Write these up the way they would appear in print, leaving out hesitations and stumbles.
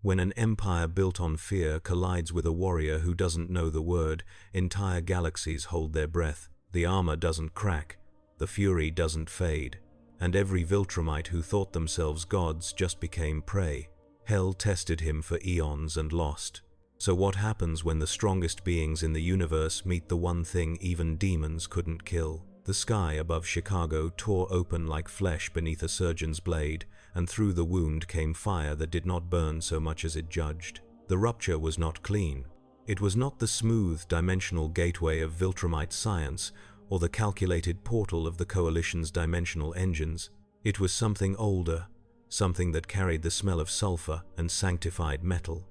When an empire built on fear collides with a warrior who doesn't know the word, entire galaxies hold their breath. The armor doesn't crack, the fury doesn't fade, and every Viltrumite who thought themselves gods just became prey. Hell tested him for eons and lost. So what happens when the strongest beings in the universe meet the one thing even demons couldn't kill? The sky above Chicago tore open like flesh beneath a surgeon's blade, and through the wound came fire that did not burn so much as it judged. The rupture was not clean. It was not the smooth, dimensional gateway of Viltrumite science, or the calculated portal of the Coalition's dimensional engines. It was something older, something that carried the smell of sulfur and sanctified metal,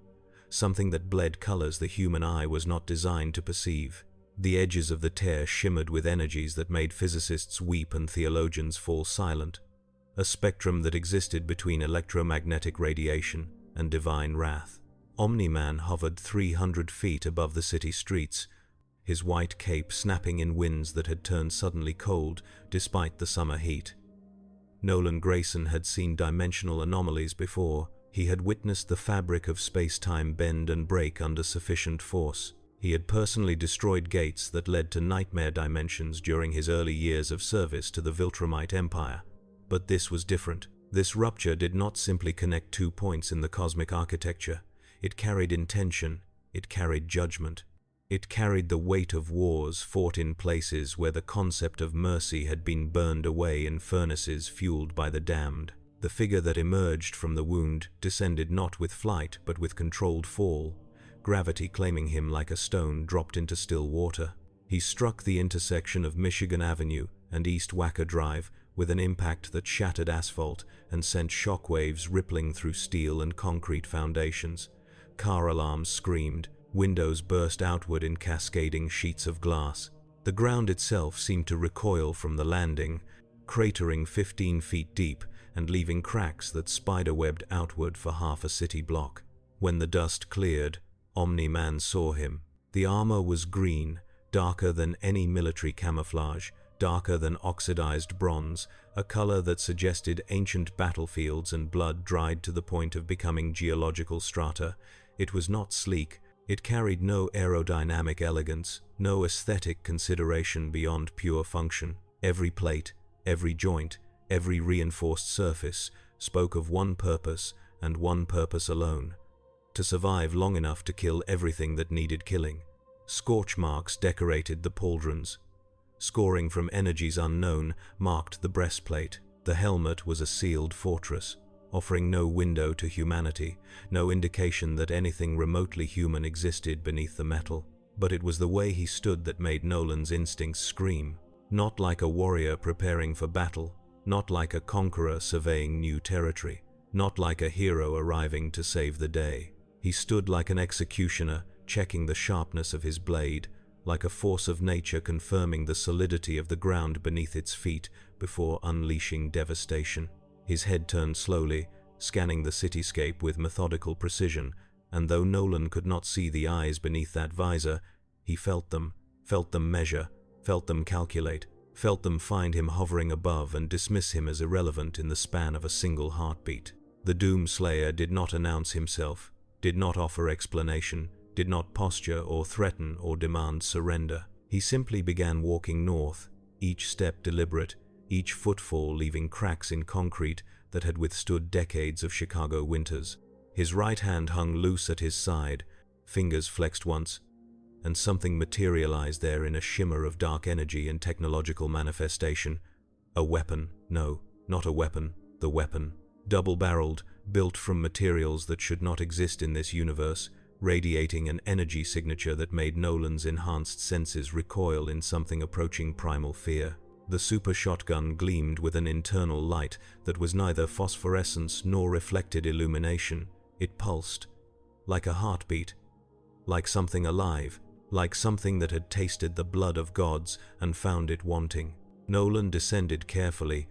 something that bled colors the human eye was not designed to perceive. The edges of the tear shimmered with energies that made physicists weep and theologians fall silent, a spectrum that existed between electromagnetic radiation and divine wrath. Omni-Man hovered 300 feet above the city streets, his white cape snapping in winds that had turned suddenly cold despite the summer heat. Nolan Grayson had seen dimensional anomalies before. He had witnessed the fabric of space-time bend and break under sufficient force. He had personally destroyed gates that led to nightmare dimensions during his early years of service to the Viltrumite Empire. But this was different. This rupture did not simply connect 2 points in the cosmic architecture. It carried intention, it carried judgment. It carried the weight of wars fought in places where the concept of mercy had been burned away in furnaces fueled by the damned. The figure that emerged from the wound descended not with flight but with controlled fall, gravity claiming him like a stone dropped into still water. He struck the intersection of Michigan Avenue and East Wacker Drive with an impact that shattered asphalt and sent shockwaves rippling through steel and concrete foundations. Car alarms screamed, windows burst outward in cascading sheets of glass. The ground itself seemed to recoil from the landing, cratering 15 feet deep and leaving cracks that spiderwebbed outward for half a city block. When the dust cleared, Omni-Man saw him. The armor was green, darker than any military camouflage, darker than oxidized bronze, a color that suggested ancient battlefields and blood dried to the point of becoming geological strata. It was not sleek. It carried no aerodynamic elegance, no aesthetic consideration beyond pure function. Every plate, every joint, every reinforced surface spoke of one purpose and one purpose alone: to survive long enough to kill everything that needed killing. Scorch marks decorated the pauldrons. Scoring from energies unknown marked the breastplate. The helmet was a sealed fortress, offering no window to humanity, no indication that anything remotely human existed beneath the metal. But it was the way he stood that made Nolan's instincts scream. Not like a warrior preparing for battle, not like a conqueror surveying new territory, not like a hero arriving to save the day. He stood like an executioner, checking the sharpness of his blade, like a force of nature confirming the solidity of the ground beneath its feet before unleashing devastation. His head turned slowly, scanning the cityscape with methodical precision, and though Nolan could not see the eyes beneath that visor, he felt them measure, felt them calculate, felt them find him hovering above and dismiss him as irrelevant in the span of a single heartbeat. The Doomslayer did not announce himself, did not offer explanation, did not posture or threaten or demand surrender. He simply began walking north, each step deliberate, each footfall leaving cracks in concrete that had withstood decades of Chicago winters. His right hand hung loose at his side, fingers flexed once, and something materialized there in a shimmer of dark energy and technological manifestation. A weapon. No, not a weapon. The weapon. Double-barreled, built from materials that should not exist in this universe, radiating an energy signature that made Nolan's enhanced senses recoil in something approaching primal fear. The super shotgun gleamed with an internal light that was neither phosphorescence nor reflected illumination. It pulsed, like a heartbeat, like something alive, like something that had tasted the blood of gods and found it wanting. Nolan descended carefully,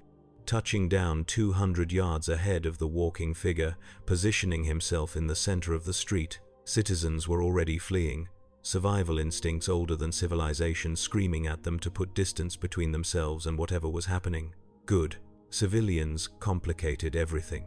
touching down 200 yards ahead of the walking figure, positioning himself in the center of the street. Citizens were already fleeing, survival instincts older than civilization screaming at them to put distance between themselves and whatever was happening. Good. Civilians complicated everything.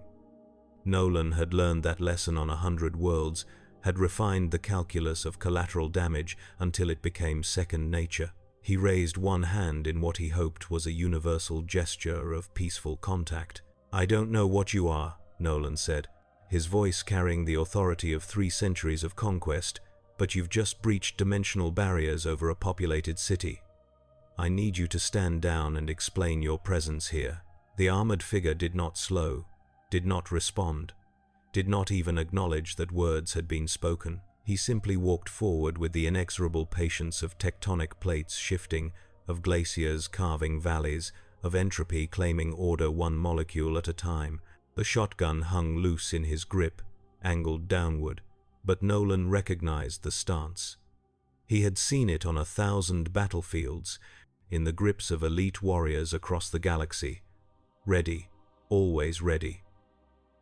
Nolan had learned that lesson on 100 worlds, had refined the calculus of collateral damage until it became second nature. He raised one hand in what he hoped was a universal gesture of peaceful contact. "I don't know what you are," Nolan said, his voice carrying the authority of 3 centuries of conquest, "but you've just breached dimensional barriers over a populated city. I need you to stand down and explain your presence here." The armored figure did not slow, did not respond, did not even acknowledge that words had been spoken. He simply walked forward with the inexorable patience of tectonic plates shifting, of glaciers carving valleys, of entropy claiming order one molecule at a time. The shotgun hung loose in his grip, angled downward, but Nolan recognized the stance. He had seen it on 1,000 battlefields, in the grips of elite warriors across the galaxy. Ready, always ready.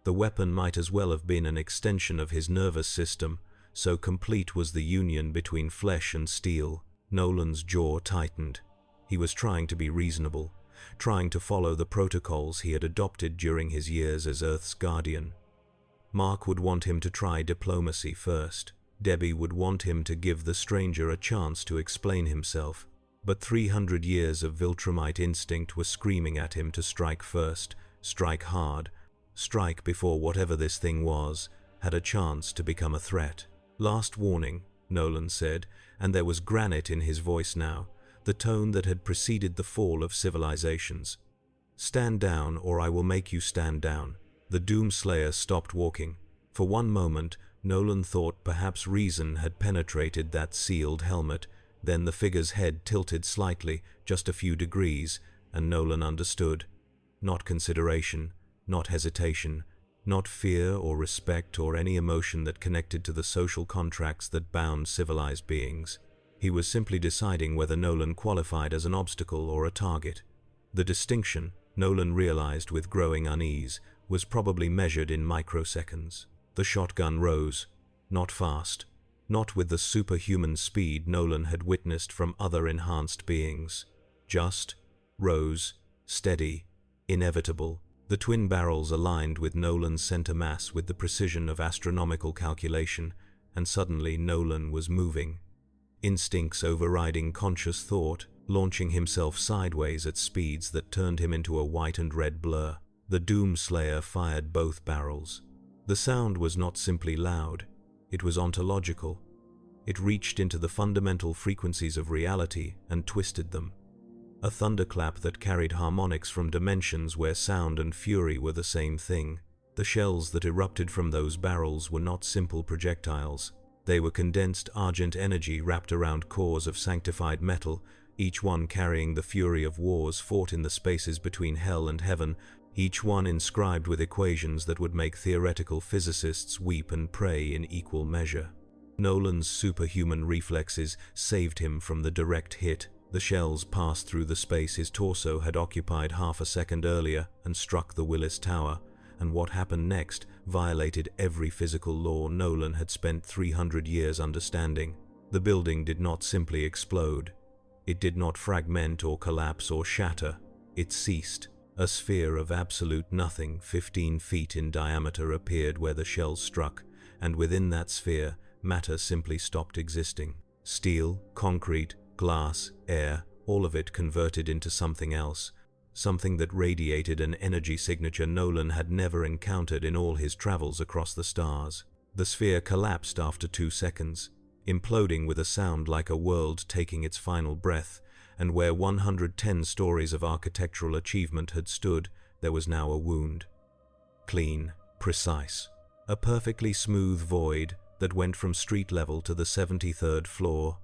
The weapon might as well have been an extension of his nervous system, so complete was the union between flesh and steel. Nolan's jaw tightened. He was trying to be reasonable, trying to follow the protocols he had adopted during his years as Earth's guardian. Mark would want him to try diplomacy first. Debbie would want him to give the stranger a chance to explain himself. But 300 years of Viltrumite instinct were screaming at him to strike first, strike hard, strike before whatever this thing was had a chance to become a threat. "Last warning," Nolan said, and there was granite in his voice now, the tone that had preceded the fall of civilizations. "Stand down, or I will make you stand down." The Doomslayer stopped walking. For one moment, Nolan thought perhaps reason had penetrated that sealed helmet. Then the figure's head tilted slightly, just a few degrees, and Nolan understood. Not consideration, not hesitation, not fear or respect or any emotion that connected to the social contracts that bound civilized beings. He was simply deciding whether Nolan qualified as an obstacle or a target. The distinction, Nolan realized with growing unease, was probably measured in microseconds. The shotgun rose, not fast, not with the superhuman speed Nolan had witnessed from other enhanced beings. Just rose, steady, inevitable. The twin barrels aligned with Nolan's center mass with the precision of astronomical calculation, and suddenly Nolan was moving. Instincts overriding conscious thought, launching himself sideways at speeds that turned him into a white and red blur. The Doomslayer fired both barrels. The sound was not simply loud, it was ontological. It reached into the fundamental frequencies of reality and twisted them. A thunderclap that carried harmonics from dimensions where sound and fury were the same thing. The shells that erupted from those barrels were not simple projectiles. They were condensed argent energy wrapped around cores of sanctified metal, each one carrying the fury of wars fought in the spaces between hell and heaven, each one inscribed with equations that would make theoretical physicists weep and pray in equal measure. Nolan's superhuman reflexes saved him from the direct hit. The shells passed through the space his torso had occupied half a second earlier and struck the Willis Tower, and what happened next violated every physical law Nolan had spent 300 years understanding. The building did not simply explode. It did not fragment or collapse or shatter. It ceased. A sphere of absolute nothing, 15 feet in diameter, appeared where the shells struck, and within that sphere, matter simply stopped existing. Steel, concrete, glass, air, all of it converted into something else, something that radiated an energy signature Nolan had never encountered in all his travels across the stars. The sphere collapsed after 2 seconds, imploding with a sound like a world taking its final breath, and where 110 stories of architectural achievement had stood, there was now a wound. Clean, precise, a perfectly smooth void that went from street level to the 73rd floor.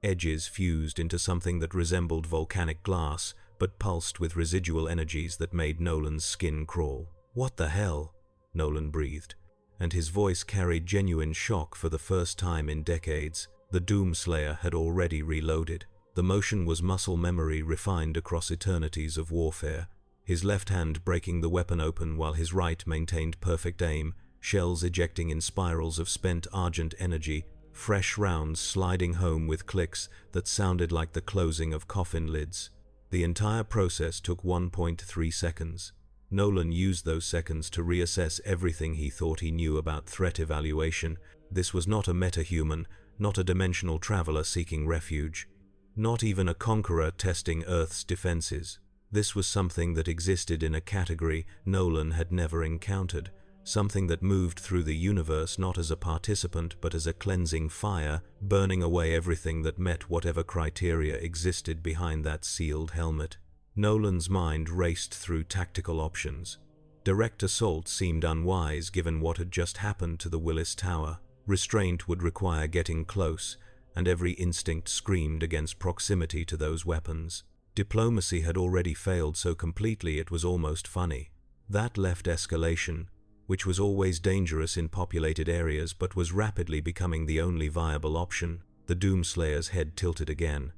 Edges fused into something that resembled volcanic glass, but pulsed with residual energies that made Nolan's skin crawl. "What the hell?" Nolan breathed, and his voice carried genuine shock for the first time in decades. The Doomslayer had already reloaded. The motion was muscle memory refined across eternities of warfare, his left hand breaking the weapon open while his right maintained perfect aim, shells ejecting in spirals of spent argent energy, fresh rounds sliding home with clicks that sounded like the closing of coffin lids. The entire process took 1.3 seconds. Nolan used those seconds to reassess everything he thought he knew about threat evaluation. This was not a metahuman, not a dimensional traveler seeking refuge, not even a conqueror testing Earth's defenses. This was something that existed in a category Nolan had never encountered, something that moved through the universe not as a participant but as a cleansing fire, burning away everything that met whatever criteria existed behind that sealed helmet. Nolan's mind raced through tactical options. Direct assault seemed unwise given what had just happened to the Willis Tower. Restraint would require getting close, and every instinct screamed against proximity to those weapons. Diplomacy had already failed so completely it was almost funny. That left escalation, which was always dangerous in populated areas but was rapidly becoming the only viable option. The Doomslayer's head tilted again.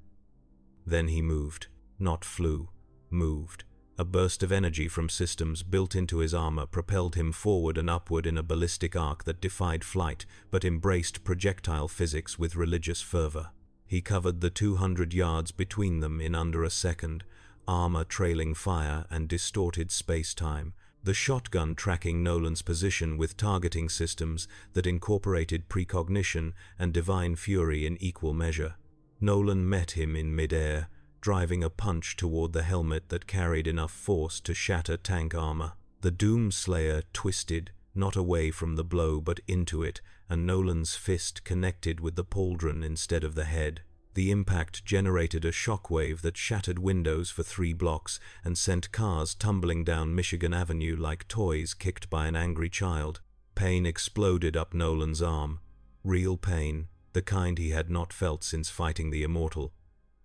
Then he moved, not flew, moved. A burst of energy from systems built into his armor propelled him forward and upward in a ballistic arc that defied flight but embraced projectile physics with religious fervor. He covered the 200 yards between them in under a second, armor trailing fire and distorted space-time, the shotgun tracking Nolan's position with targeting systems that incorporated precognition and divine fury in equal measure. Nolan met him in mid-air, driving a punch toward the helmet that carried enough force to shatter tank armor. The Doomslayer twisted, not away from the blow but into it, and Nolan's fist connected with the pauldron instead of the head. The impact generated a shockwave that shattered windows for 3 blocks and sent cars tumbling down Michigan Avenue like toys kicked by an angry child. Pain exploded up Nolan's arm. Real pain, the kind he had not felt since fighting the Immortal.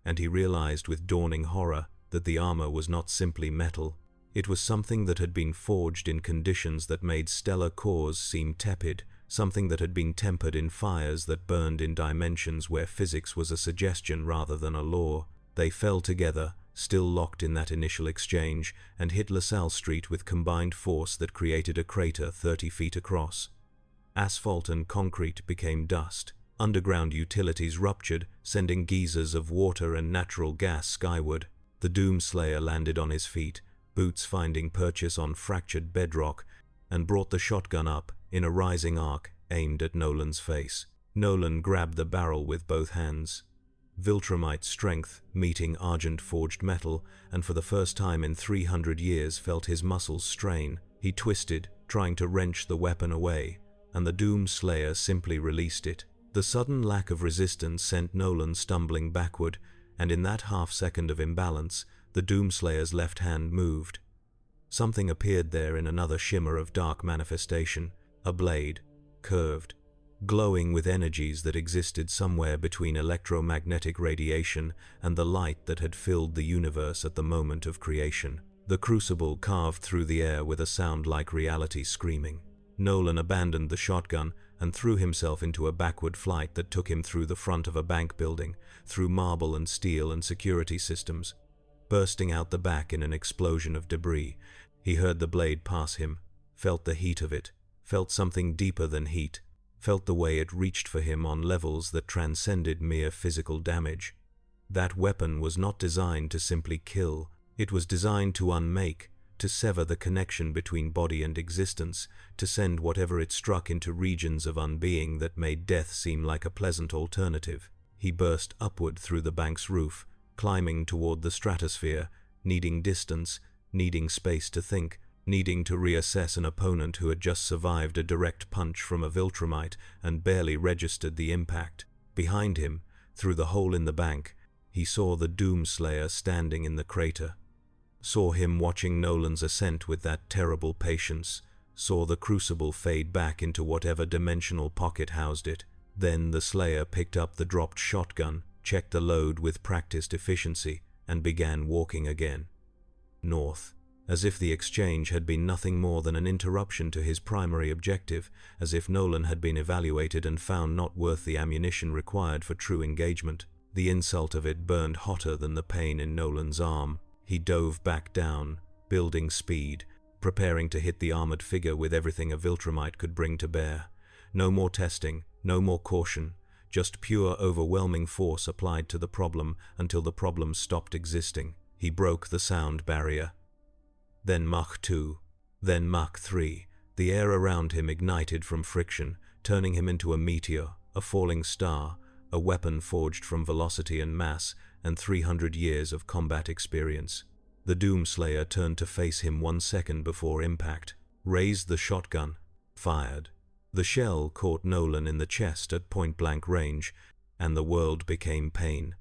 And he realized with dawning horror that the armor was not simply metal. It was something that had been forged in conditions that made stellar cores seem tepid, something that had been tempered in fires that burned in dimensions where physics was a suggestion rather than a law. They fell together, still locked in that initial exchange, and hit LaSalle Street with combined force that created a crater 30 feet across. Asphalt and concrete became dust. Underground utilities ruptured, sending geysers of water and natural gas skyward. The Doomslayer landed on his feet, boots finding purchase on fractured bedrock, and brought the shotgun up, in a rising arc, aimed at Nolan's face. Nolan grabbed the barrel with both hands. Viltrumite strength, meeting argent-forged metal, and for the first time in 300 years felt his muscles strain. He twisted, trying to wrench the weapon away, and the Doomslayer simply released it. The sudden lack of resistance sent Nolan stumbling backward, and in that half-second of imbalance, the Doomslayer's left hand moved. Something appeared there in another shimmer of dark manifestation, a blade, curved, glowing with energies that existed somewhere between electromagnetic radiation and the light that had filled the universe at the moment of creation. The crucible carved through the air with a sound like reality screaming. Nolan abandoned the shotgun and threw himself into a backward flight that took him through the front of a bank building, through marble and steel and security systems. Bursting out the back in an explosion of debris, he heard the blade pass him, felt the heat of it, felt something deeper than heat, felt the way it reached for him on levels that transcended mere physical damage. That weapon was not designed to simply kill, it was designed to unmake, to sever the connection between body and existence, to send whatever it struck into regions of unbeing that made death seem like a pleasant alternative. He burst upward through the bank's roof, climbing toward the stratosphere, needing distance, needing space to think, needing to reassess an opponent who had just survived a direct punch from a Viltrumite and barely registered the impact. Behind him, through the hole in the bank, he saw the Doomslayer standing in the crater. Saw him watching Nolan's ascent with that terrible patience, saw the crucible fade back into whatever dimensional pocket housed it. Then the Slayer picked up the dropped shotgun, checked the load with practiced efficiency, and began walking again. North, as if the exchange had been nothing more than an interruption to his primary objective, as if Nolan had been evaluated and found not worth the ammunition required for true engagement. The insult of it burned hotter than the pain in Nolan's arm. He dove back down, building speed, preparing to hit the armored figure with everything a Viltrumite could bring to bear. No more testing, no more caution, just pure overwhelming force applied to the problem until the problem stopped existing. He broke the sound barrier. then Mach 2, then Mach 3. The air around him ignited from friction, turning him into a meteor, a falling star, a weapon forged from velocity and mass and 300 years of combat experience. The Doomslayer turned to face him 1 second before impact, raised the shotgun, fired. The shell caught Nolan in the chest at point-blank range, and the world became pain.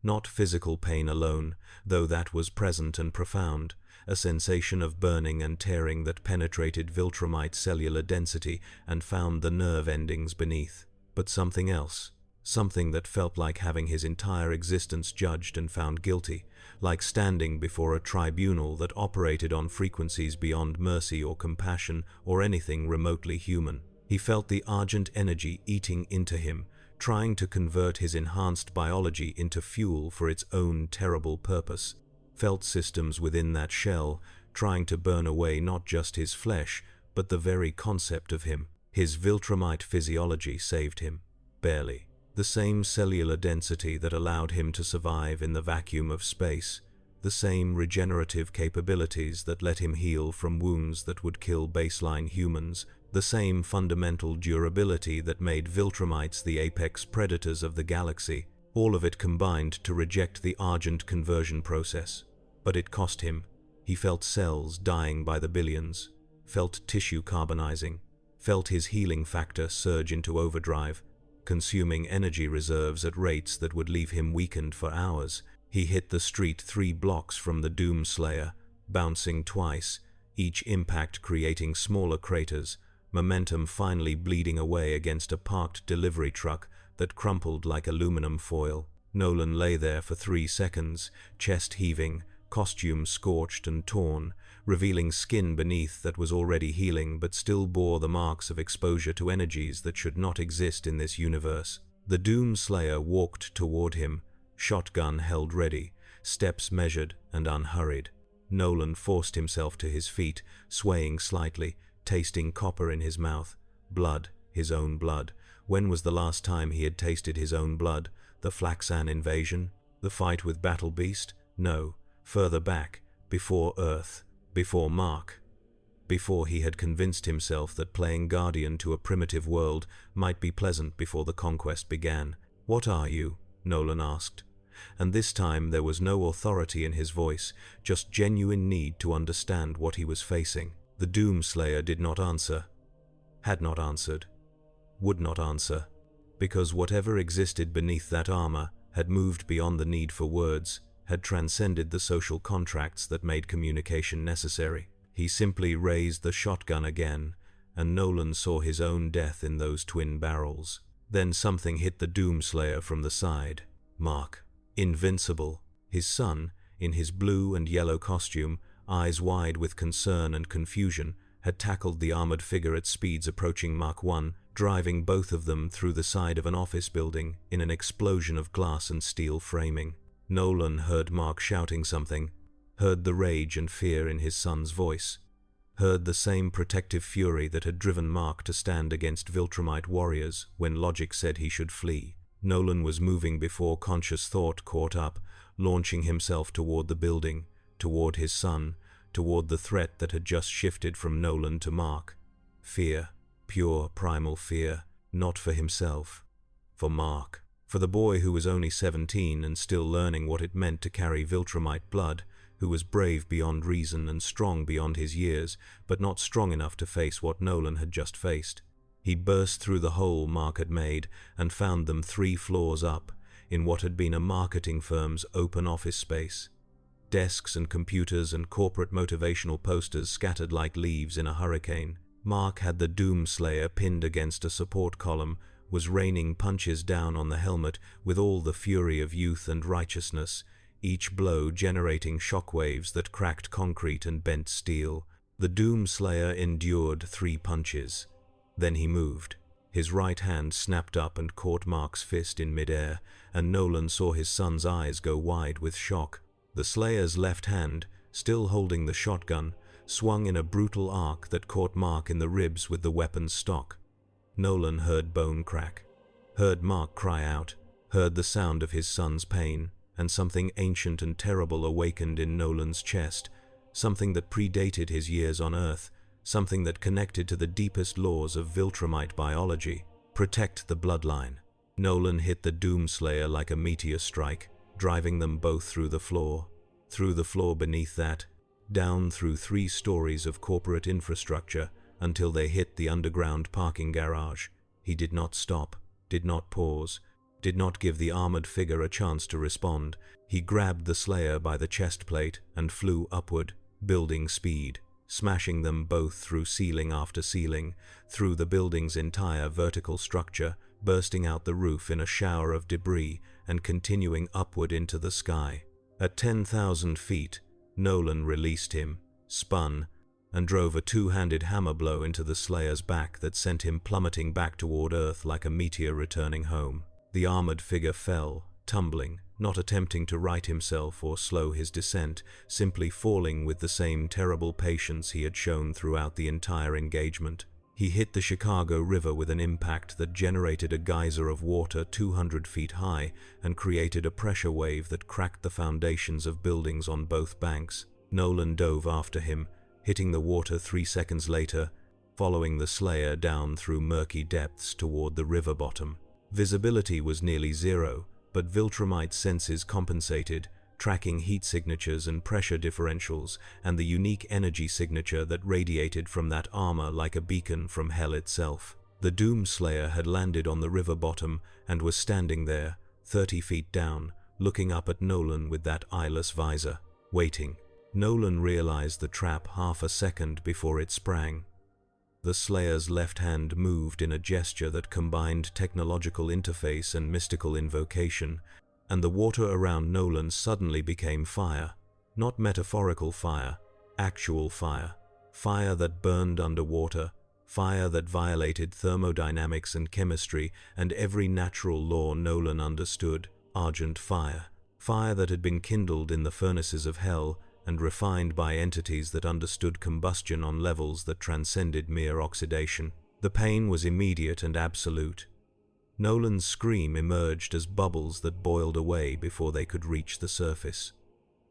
Not physical pain alone, though that was present and profound, a sensation of burning and tearing that penetrated Viltrumite's cellular density and found the nerve endings beneath. But something else, something that felt like having his entire existence judged and found guilty, like standing before a tribunal that operated on frequencies beyond mercy or compassion or anything remotely human. He felt the argent energy eating into him, trying to convert his enhanced biology into fuel for its own terrible purpose. Felt systems within that shell, trying to burn away not just his flesh, but the very concept of him. His Viltrumite physiology saved him. Barely. The same cellular density that allowed him to survive in the vacuum of space, the same regenerative capabilities that let him heal from wounds that would kill baseline humans, the same fundamental durability that made Viltrumites the apex predators of the galaxy, all of it combined to reject the Argent conversion process. But it cost him. He felt cells dying by the billions, felt tissue carbonizing, felt his healing factor surge into overdrive, consuming energy reserves at rates that would leave him weakened for hours. He hit the street 3 blocks from the Doomslayer, bouncing twice, each impact creating smaller craters, momentum finally bleeding away against a parked delivery truck that crumpled like aluminum foil. Nolan lay there for 3 seconds, chest heaving, costume scorched and torn, revealing skin beneath that was already healing but still bore the marks of exposure to energies that should not exist in this universe. The Doomslayer walked toward him, shotgun held ready, steps measured and unhurried. Nolan forced himself to his feet, swaying slightly, tasting copper in his mouth. Blood, his own blood. When was the last time he had tasted his own blood? The Flaxan invasion? The fight with Battle Beast? No. Further back, before Earth, before Mark, before he had convinced himself that playing guardian to a primitive world might be pleasant before the conquest began. "What are you?" Nolan asked. And this time there was no authority in his voice, just genuine need to understand what he was facing. The Doomslayer did not answer, had not answered, would not answer, because whatever existed beneath that armor had moved beyond the need for words, had transcended the social contracts that made communication necessary. He simply raised the shotgun again, and Nolan saw his own death in those twin barrels. Then something hit the Doomslayer from the side. Mark, Invincible, his son, in his blue and yellow costume, eyes wide with concern and confusion, had tackled the armored figure at speeds approaching Mach 1, driving both of them through the side of an office building in an explosion of glass and steel framing. Nolan heard Mark shouting something, heard the rage and fear in his son's voice, heard the same protective fury that had driven Mark to stand against Viltrumite warriors when logic said he should flee. Nolan was moving before conscious thought caught up, launching himself toward the building, toward his son, toward the threat that had just shifted from Nolan to Mark. Fear, pure primal fear, not for himself, for Mark. For the boy who was only 17 and still learning what it meant to carry Viltrumite blood, who was brave beyond reason and strong beyond his years, but not strong enough to face what Nolan had just faced. He burst through the hole Mark had made and found them 3 floors up, in what had been a marketing firm's open office space. Desks and computers and corporate motivational posters scattered like leaves in a hurricane. Mark had the Doomslayer pinned against a support column, was raining punches down on the helmet with all the fury of youth and righteousness, each blow generating shockwaves that cracked concrete and bent steel. The Doomslayer endured 3 punches. Then he moved. His right hand snapped up and caught Mark's fist in midair, and Nolan saw his son's eyes go wide with shock. The Slayer's left hand, still holding the shotgun, swung in a brutal arc that caught Mark in the ribs with the weapon's stock. Nolan heard bone crack, heard Mark cry out, heard the sound of his son's pain, and something ancient and terrible awakened in Nolan's chest, something that predated his years on Earth, something that connected to the deepest laws of Viltrumite biology. Protect the bloodline. Nolan hit the Doomslayer like a meteor strike, driving them both through the floor beneath that, down through 3 stories of corporate infrastructure until they hit the underground parking garage. He did not stop, did not pause, did not give the armored figure a chance to respond. He grabbed the Slayer by the chest plate and flew upward, building speed, smashing them both through ceiling after ceiling, through the building's entire vertical structure, bursting out the roof in a shower of debris and continuing upward into the sky. At 10,000 feet, Nolan released him, spun, and drove a 2-handed hammer blow into the Slayer's back that sent him plummeting back toward Earth like a meteor returning home. The armored figure fell, tumbling, not attempting to right himself or slow his descent, simply falling with the same terrible patience he had shown throughout the entire engagement. He hit the Chicago River with an impact that generated a geyser of water 200 feet high and created a pressure wave that cracked the foundations of buildings on both banks. Nolan dove after him, hitting the water 3 seconds later, following the Slayer down through murky depths toward the river bottom. Visibility was nearly zero, but Viltrumite's senses compensated, tracking heat signatures and pressure differentials and the unique energy signature that radiated from that armor like a beacon from hell itself. The Doomslayer had landed on the river bottom and was standing there, 30 feet down, looking up at Nolan with that eyeless visor, waiting. Nolan realized the trap half a second before it sprang. The Slayer's left hand moved in a gesture that combined technological interface and mystical invocation, and the water around Nolan suddenly became fire. Not metaphorical fire, actual fire. Fire that burned underwater, fire that violated thermodynamics and chemistry and every natural law Nolan understood. Argent fire. Fire that had been kindled in the furnaces of hell and refined by entities that understood combustion on levels that transcended mere oxidation. The pain was immediate and absolute. Nolan's scream emerged as bubbles that boiled away before they could reach the surface.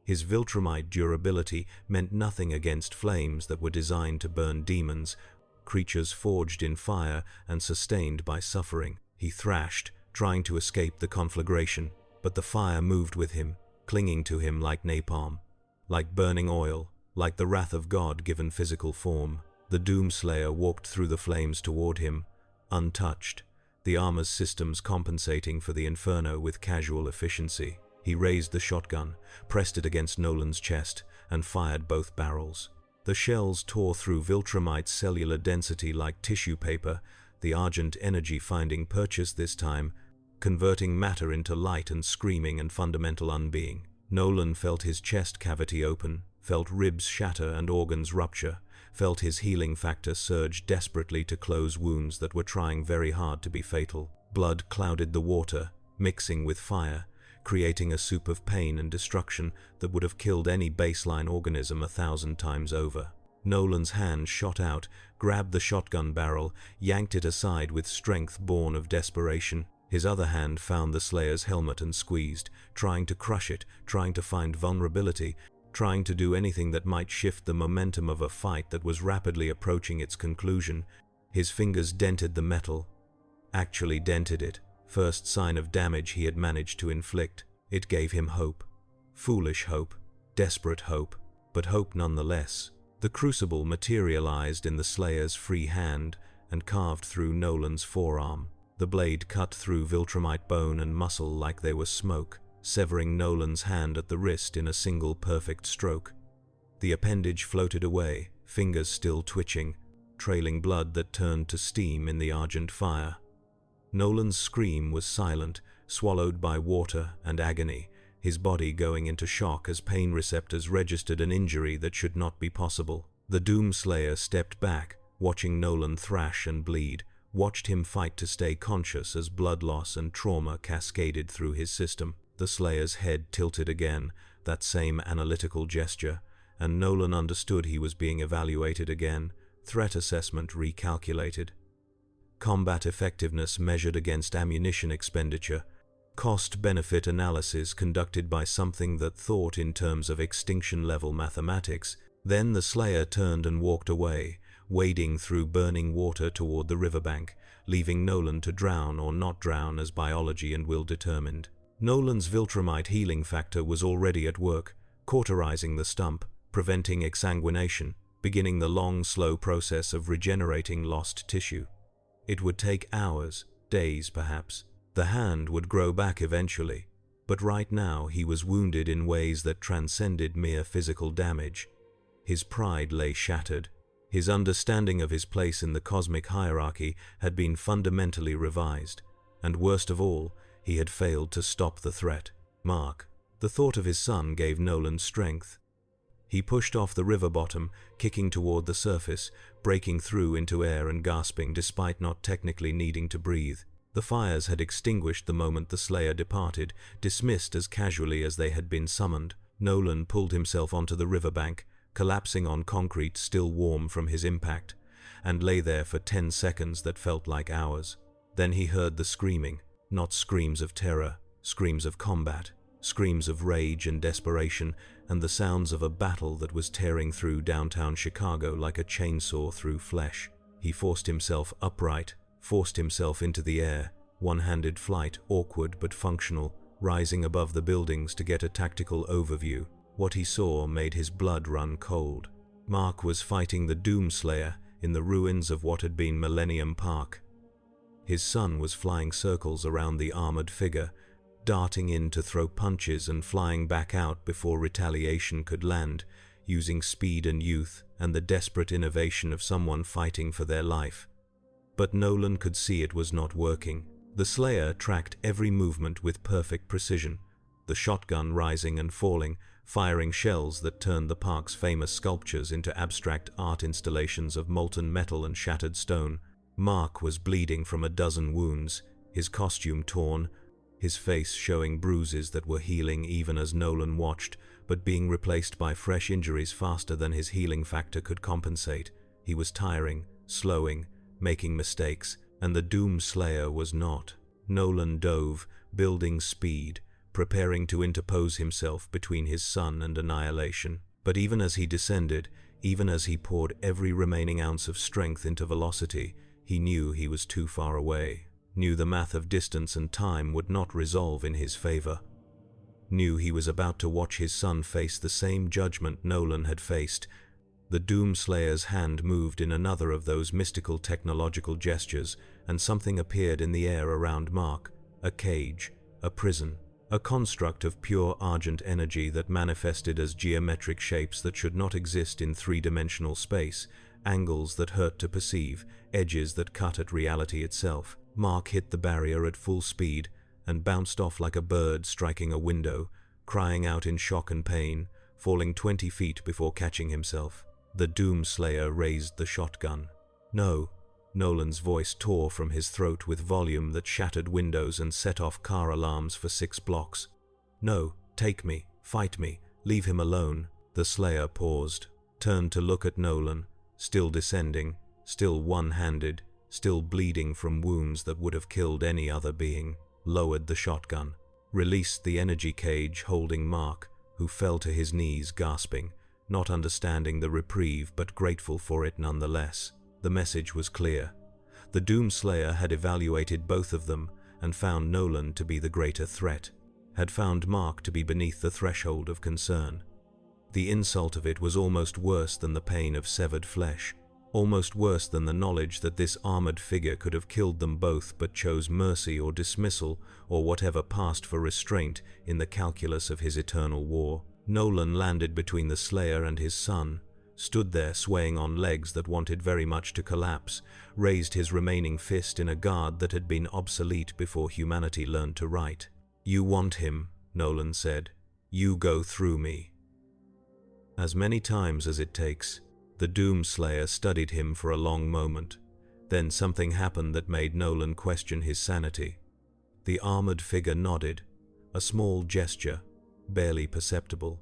His Viltrumite durability meant nothing against flames that were designed to burn demons, creatures forged in fire and sustained by suffering. He thrashed, trying to escape the conflagration, but the fire moved with him, clinging to him like napalm, like burning oil, like the wrath of God given physical form. The Doomslayer walked through the flames toward him, untouched, the armor's systems compensating for the inferno with casual efficiency. He raised the shotgun, pressed it against Nolan's chest, and fired both barrels. The shells tore through Viltrumite's cellular density like tissue paper, the Argent energy finding purchase this time, converting matter into light and screaming and fundamental unbeing. Nolan felt his chest cavity open, felt ribs shatter and organs rupture, felt his healing factor surge desperately to close wounds that were trying very hard to be fatal. Blood clouded the water, mixing with fire, creating a soup of pain and destruction that would have killed any baseline organism 1,000 times over. Nolan's hand shot out, grabbed the shotgun barrel, yanked it aside with strength born of desperation. His other hand found the Slayer's helmet and squeezed, trying to crush it, trying to find vulnerability, trying to do anything that might shift the momentum of a fight that was rapidly approaching its conclusion. His fingers dented the metal. Actually dented it. First sign of damage he had managed to inflict. It gave him hope. Foolish hope. Desperate hope. But hope nonetheless. The crucible materialized in the Slayer's free hand and carved through Nolan's forearm. The blade cut through Viltrumite bone and muscle like they were smoke, severing Nolan's hand at the wrist in a single perfect stroke. The appendage floated away, fingers still twitching, trailing blood that turned to steam in the Argent fire. Nolan's scream was silent, swallowed by water and agony, his body going into shock as pain receptors registered an injury that should not be possible. The Doomslayer stepped back, watching Nolan thrash and bleed, watched him fight to stay conscious as blood loss and trauma cascaded through his system. The Slayer's head tilted again, that same analytical gesture, and Nolan understood he was being evaluated again, threat assessment recalculated. Combat effectiveness measured against ammunition expenditure, cost-benefit analysis conducted by something that thought in terms of extinction-level mathematics. Then the Slayer turned and walked away, wading through burning water toward the riverbank, leaving Nolan to drown or not drown as biology and will determined. Nolan's Viltrumite healing factor was already at work, cauterizing the stump, preventing exsanguination, beginning the long, slow process of regenerating lost tissue. It would take hours, days perhaps. The hand would grow back eventually, but right now he was wounded in ways that transcended mere physical damage. His pride lay shattered. His understanding of his place in the cosmic hierarchy had been fundamentally revised, and worst of all, he had failed to stop the threat. Mark. The thought of his son gave Nolan strength. He pushed off the river bottom, kicking toward the surface, breaking through into air and gasping despite not technically needing to breathe. The fires had extinguished the moment the Slayer departed, dismissed as casually as they had been summoned. Nolan pulled himself onto the riverbank, collapsing on concrete still warm from his impact, and lay there for 10 seconds that felt like hours. Then he heard the screaming, not screams of terror, screams of combat, screams of rage and desperation, and the sounds of a battle that was tearing through downtown Chicago like a chainsaw through flesh. He forced himself upright, forced himself into the air, one-handed flight, awkward but functional, rising above the buildings to get a tactical overview. What he saw made his blood run cold. Mark was fighting the Doomslayer in the ruins of what had been Millennium Park. His son was flying circles around the armored figure, darting in to throw punches and flying back out before retaliation could land, using speed and youth and the desperate innovation of someone fighting for their life. But Nolan could see it was not working. The Slayer tracked every movement with perfect precision, the shotgun rising and falling, firing shells that turned the park's famous sculptures into abstract art installations of molten metal and shattered stone. Mark was bleeding from a dozen wounds, his costume torn, his face showing bruises that were healing even as Nolan watched, but being replaced by fresh injuries faster than his healing factor could compensate. He was tiring, slowing, making mistakes, and the Doomslayer was not. Nolan dove, building speed, preparing to interpose himself between his son and annihilation. But even as he descended, even as he poured every remaining ounce of strength into velocity, he knew he was too far away. Knew the math of distance and time would not resolve in his favor. Knew he was about to watch his son face the same judgment Nolan had faced. The Doomslayer's hand moved in another of those mystical technological gestures, and something appeared in the air around Mark. A cage, a prison, a construct of pure argent energy that manifested as geometric shapes that should not exist in three-dimensional space, angles that hurt to perceive, edges that cut at reality itself. Mark hit the barrier at full speed and bounced off like a bird striking a window, crying out in shock and pain, falling 20 feet before catching himself. The Doomslayer raised the shotgun. No, Nolan's voice tore from his throat with volume that shattered windows and set off car alarms for 6 blocks. No, take me, fight me, leave him alone. The Slayer paused, turned to look at Nolan, still descending, still one-handed, still bleeding from wounds that would have killed any other being, lowered the shotgun, released the energy cage holding Mark, who fell to his knees gasping, not understanding the reprieve but grateful for it nonetheless. The message was clear. The Doomslayer had evaluated both of them and found Nolan to be the greater threat, had found Mark to be beneath the threshold of concern. The insult of it was almost worse than the pain of severed flesh, almost worse than the knowledge that this armored figure could have killed them both but chose mercy or dismissal or whatever passed for restraint in the calculus of his eternal war. Nolan landed between the Slayer and his son, stood there swaying on legs that wanted very much to collapse, raised his remaining fist in a guard that had been obsolete before humanity learned to write. "You want him," Nolan said. "You go through me." As many times as it takes, the Doomslayer studied him for a long moment. Then something happened that made Nolan question his sanity. The armored figure nodded, a small gesture, barely perceptible,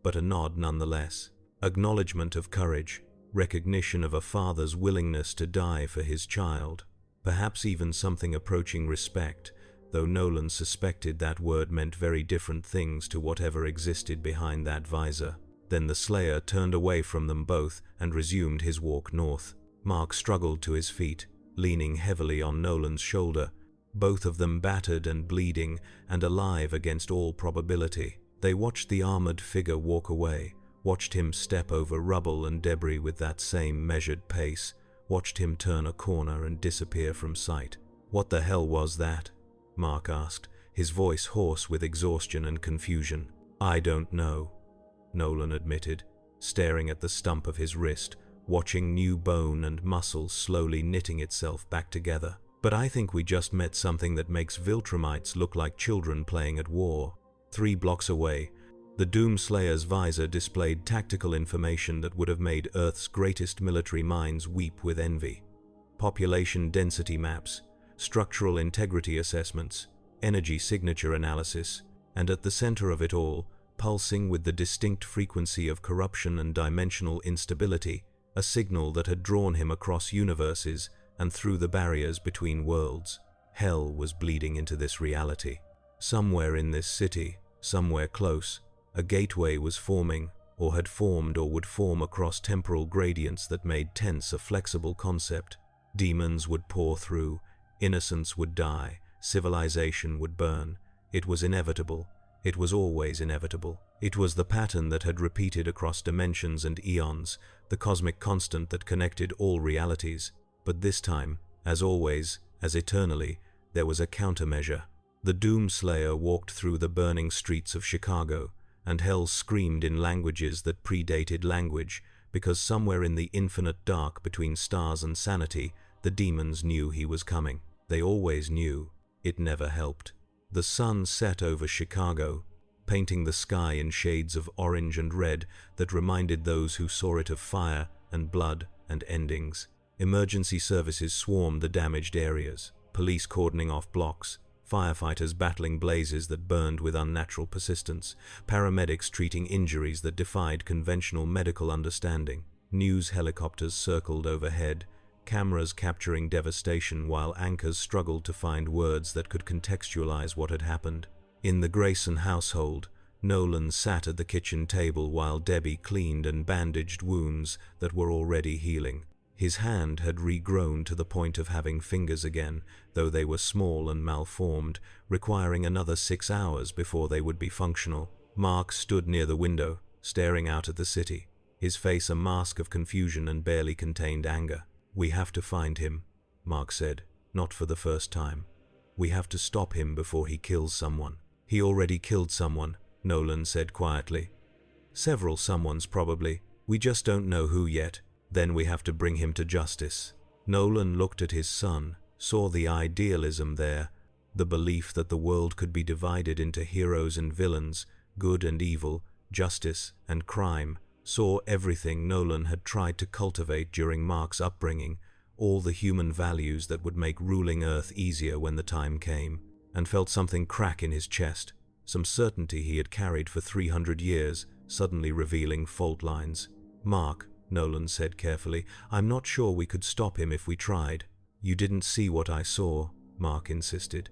but a nod nonetheless. Acknowledgement of courage, recognition of a father's willingness to die for his child, perhaps even something approaching respect, though Nolan suspected that word meant very different things to whatever existed behind that visor. Then the Slayer turned away from them both and resumed his walk north. Mark struggled to his feet, leaning heavily on Nolan's shoulder, both of them battered and bleeding and alive against all probability. They watched the armored figure walk away, watched him step over rubble and debris with that same measured pace, watched him turn a corner and disappear from sight. "What the hell was that?" Mark asked, his voice hoarse with exhaustion and confusion. "I don't know," Nolan admitted, staring at the stump of his wrist, watching new bone and muscle slowly knitting itself back together. "But I think we just met something that makes Viltrumites look like children playing at war." 3 blocks away, the Doomslayer's visor displayed tactical information that would have made Earth's greatest military minds weep with envy. Population density maps, structural integrity assessments, energy signature analysis, and at the center of it all, pulsing with the distinct frequency of corruption and dimensional instability, a signal that had drawn him across universes and through the barriers between worlds. Hell was bleeding into this reality. Somewhere in this city, somewhere close, a gateway was forming, or had formed or would form across temporal gradients that made tense a flexible concept. Demons would pour through, innocents would die, civilization would burn. It was inevitable. It was always inevitable. It was the pattern that had repeated across dimensions and eons, the cosmic constant that connected all realities. But this time, as always, as eternally, there was a countermeasure. The Doomslayer walked through the burning streets of Chicago, and hell screamed in languages that predated language, because somewhere in the infinite dark between stars and sanity, the demons knew he was coming. They always knew. It never helped. The sun set over Chicago, painting the sky in shades of orange and red that reminded those who saw it of fire and blood and endings. Emergency services swarmed the damaged areas, police cordoning off blocks, firefighters battling blazes that burned with unnatural persistence, paramedics treating injuries that defied conventional medical understanding. News helicopters circled overhead, cameras capturing devastation while anchors struggled to find words that could contextualize what had happened. In the Grayson household, Nolan sat at the kitchen table while Debbie cleaned and bandaged wounds that were already healing. His hand had regrown to the point of having fingers again, though they were small and malformed, requiring another 6 hours before they would be functional. Mark stood near the window, staring out at the city, his face a mask of confusion and barely contained anger. "We have to find him," Mark said, not for the first time. "We have to stop him before he kills someone." "He already killed someone," Nolan said quietly. "Several someones probably. We just don't know who yet. Then we have to bring him to justice." Nolan looked at his son, saw the idealism there, the belief that the world could be divided into heroes and villains, good and evil, justice and crime, saw everything Nolan had tried to cultivate during Mark's upbringing, all the human values that would make ruling Earth easier when the time came, and felt something crack in his chest, some certainty he had carried for 300 years, suddenly revealing fault lines. "Mark," Nolan said carefully, "I'm not sure we could stop him if we tried." "You didn't see what I saw," Mark insisted.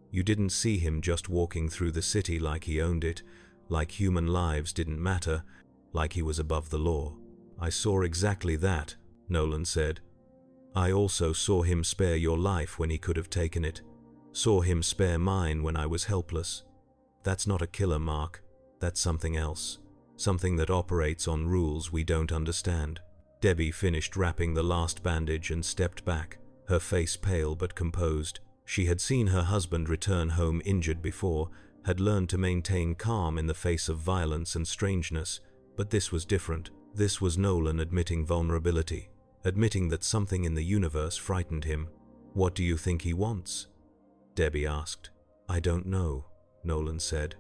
"You didn't see him just walking through the city like he owned it, like human lives didn't matter, like he was above the law." "I saw exactly that," Nolan said. "I also saw him spare your life when he could have taken it. Saw him spare mine when I was helpless. That's not a killer, Mark. That's something else. Something that operates on rules we don't understand." Debbie finished wrapping the last bandage and stepped back, her face pale but composed. She had seen her husband return home injured before, had learned to maintain calm in the face of violence and strangeness, but this was different. This was Nolan admitting vulnerability, admitting that something in the universe frightened him. "What do you think he wants?" Debbie asked. "I don't know," Nolan said.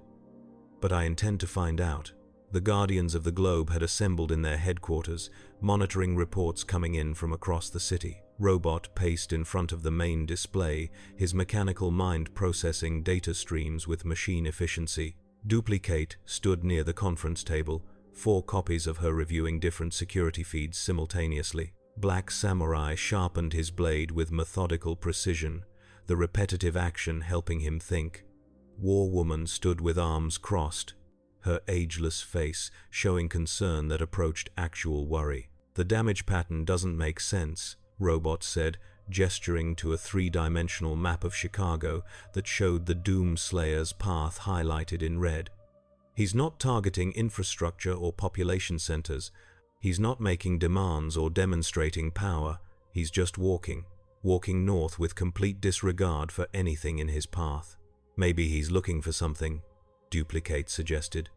"But I intend to find out." The Guardians of the Globe had assembled in their headquarters, monitoring reports coming in from across the city. Robot paced in front of the main display, his mechanical mind processing data streams with machine efficiency. Duplicate stood near the conference table, 4 copies of her reviewing different security feeds simultaneously. Black Samurai sharpened his blade with methodical precision, the repetitive action helping him think. War Woman stood with arms crossed, her ageless face showing concern that approached actual worry. "The damage pattern doesn't make sense," Robot said, gesturing to a three-dimensional map of Chicago that showed the Doomslayer's path highlighted in red. "He's not targeting infrastructure or population centers. He's not making demands or demonstrating power. He's just walking north with complete disregard for anything in his path." "Maybe he's looking for something," Duplicate suggested.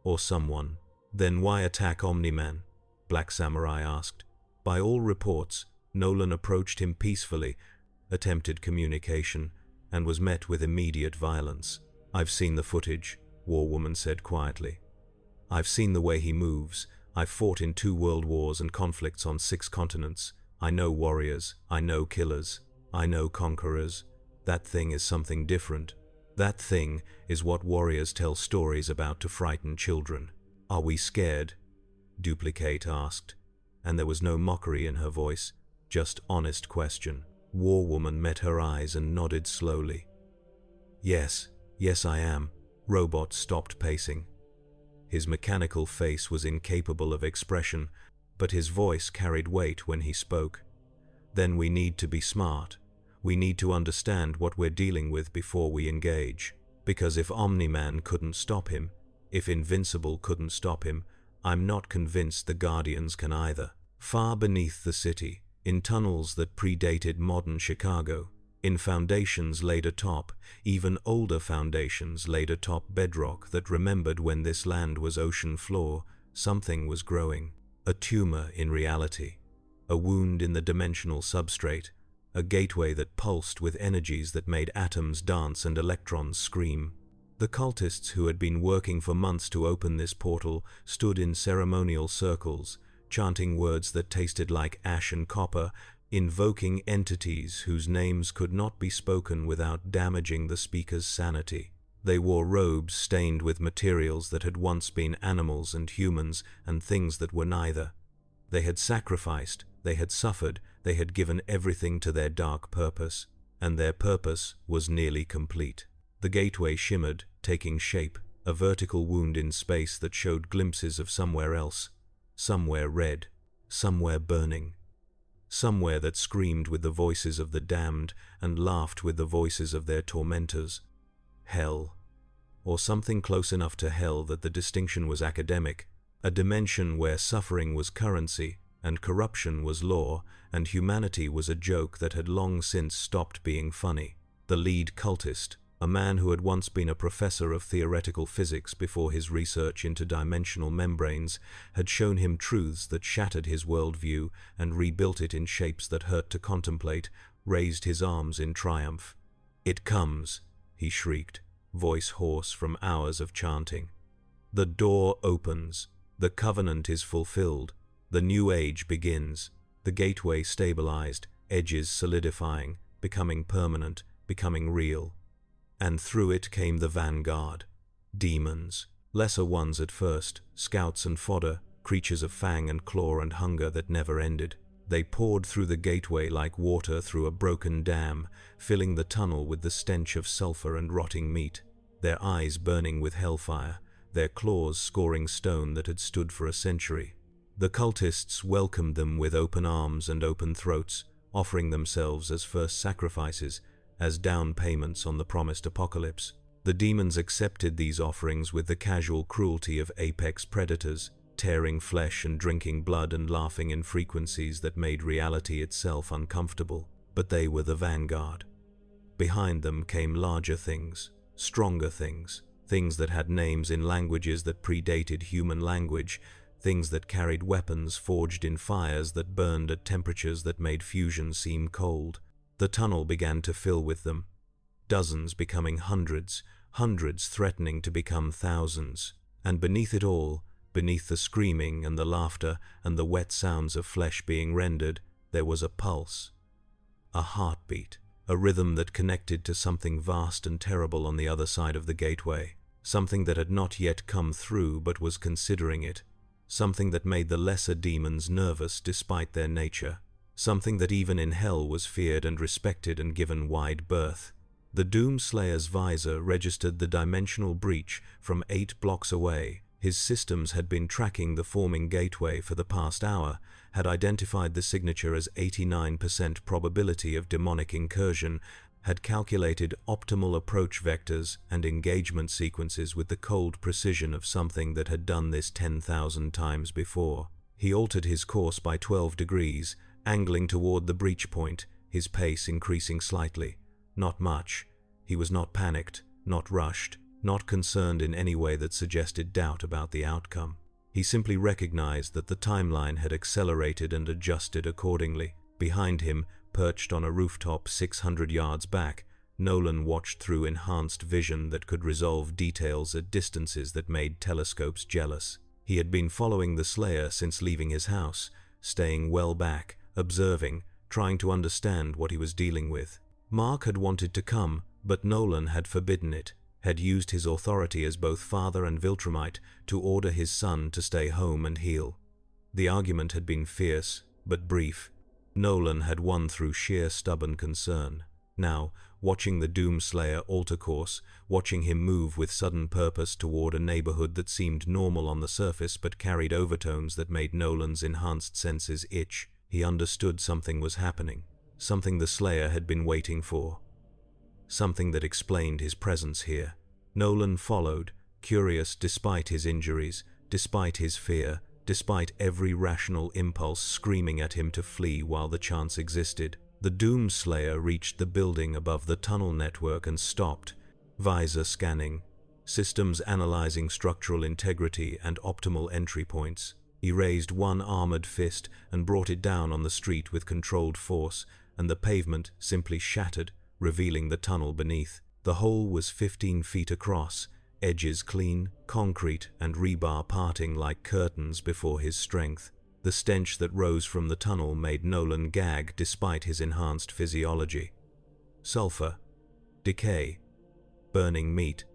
"Or someone." "Then why attack Omni-Man?" Black Samurai asked. By all reports, Nolan approached him peacefully, attempted communication, and was met with immediate violence. "I've seen the footage," War Woman said quietly. "I've seen the way he moves. I've fought in 2 world wars and conflicts on 6 continents. I know warriors, I know killers, I know conquerors. That thing is something different. That thing is what warriors tell stories about to frighten children." "Are we scared?" Duplicate asked, and there was no mockery in her voice, just honest question. War Woman met her eyes and nodded slowly. Yes, I am." Robot stopped pacing. His mechanical face was incapable of expression, but his voice carried weight when he spoke. "Then we need to be smart. We need to understand what we're dealing with before we engage. Because if Omni-Man couldn't stop him, if Invincible couldn't stop him, I'm not convinced the Guardians can either." Far beneath the city, in tunnels that predated modern Chicago, in foundations laid atop, even older foundations laid atop bedrock that remembered when this land was ocean floor, something was growing. A tumor in reality, a wound in the dimensional substrate, a gateway that pulsed with energies that made atoms dance and electrons scream. The cultists who had been working for months to open this portal stood in ceremonial circles, chanting words that tasted like ash and copper, invoking entities whose names could not be spoken without damaging the speaker's sanity. They wore robes stained with materials that had once been animals and humans and things that were neither. They had sacrificed, they had suffered, they had given everything to their dark purpose, and their purpose was nearly complete. The gateway shimmered, taking shape, a vertical wound in space that showed glimpses of somewhere else, somewhere red, somewhere burning, somewhere that screamed with the voices of the damned and laughed with the voices of their tormentors. Hell, or something close enough to hell that the distinction was academic, a dimension where suffering was currency and corruption was law and humanity was a joke that had long since stopped being funny. The lead cultist, a man who had once been a professor of theoretical physics before his research into dimensional membranes, had shown him truths that shattered his worldview and rebuilt it in shapes that hurt to contemplate, raised his arms in triumph. "It comes," he shrieked, voice hoarse from hours of chanting. "The door opens. The covenant is fulfilled. The new age begins." The gateway stabilized, edges solidifying, becoming permanent, becoming real. And through it came the vanguard. Demons. Lesser ones at first, scouts and fodder, creatures of fang and claw and hunger that never ended. They poured through the gateway like water through a broken dam, filling the tunnel with the stench of sulfur and rotting meat, their eyes burning with hellfire, their claws scoring stone that had stood for a century. The cultists welcomed them with open arms and open throats, offering themselves as first sacrifices, as down payments on the promised apocalypse. The demons accepted these offerings with the casual cruelty of apex predators, tearing flesh and drinking blood and laughing in frequencies that made reality itself uncomfortable. But they were the vanguard. Behind them came larger things, stronger things, things that had names in languages that predated human language, things that carried weapons forged in fires that burned at temperatures that made fusion seem cold. The tunnel began to fill with them, dozens becoming hundreds, hundreds threatening to become thousands. And beneath it all, beneath the screaming and the laughter and the wet sounds of flesh being rendered, there was a pulse, a heartbeat, a rhythm that connected to something vast and terrible on the other side of the gateway, something that had not yet come through but was considering it, something that made the lesser demons nervous despite their nature, something that even in hell was feared and respected and given wide berth. The Doomslayer's visor registered the dimensional breach from 8 blocks away. His systems had been tracking the forming gateway for the past hour, had identified the signature as 89% probability of demonic incursion, had calculated optimal approach vectors and engagement sequences with the cold precision of something that had done this 10,000 times before. He altered his course by 12 degrees, angling toward the breach point, his pace increasing slightly. Not much. He was not panicked, not rushed, not concerned in any way that suggested doubt about the outcome. He simply recognized that the timeline had accelerated and adjusted accordingly. Behind him, perched on a rooftop 600 yards back, Nolan watched through enhanced vision that could resolve details at distances that made telescopes jealous. He had been following the Slayer since leaving his house, staying well back, observing, trying to understand what he was dealing with. Mark had wanted to come, but Nolan had forbidden it, had used his authority as both father and Viltrumite to order his son to stay home and heal. The argument had been fierce, but brief. Nolan had won through sheer stubborn concern. Now, watching the Doomslayer alter course, watching him move with sudden purpose toward a neighborhood that seemed normal on the surface but carried overtones that made Nolan's enhanced senses itch, he understood something was happening, something the Slayer had been waiting for, something that explained his presence here. Nolan followed, curious despite his injuries, despite his fear, despite every rational impulse screaming at him to flee while the chance existed. The Doomslayer reached the building above the tunnel network and stopped, visor scanning, systems analyzing structural integrity and optimal entry points. He raised one armored fist and brought it down on the street with controlled force, and the pavement simply shattered, revealing the tunnel beneath. The hole was 15 feet across, edges clean, concrete and rebar parting like curtains before his strength. The stench that rose from the tunnel made Nolan gag despite his enhanced physiology. Sulfur, decay, burning meat,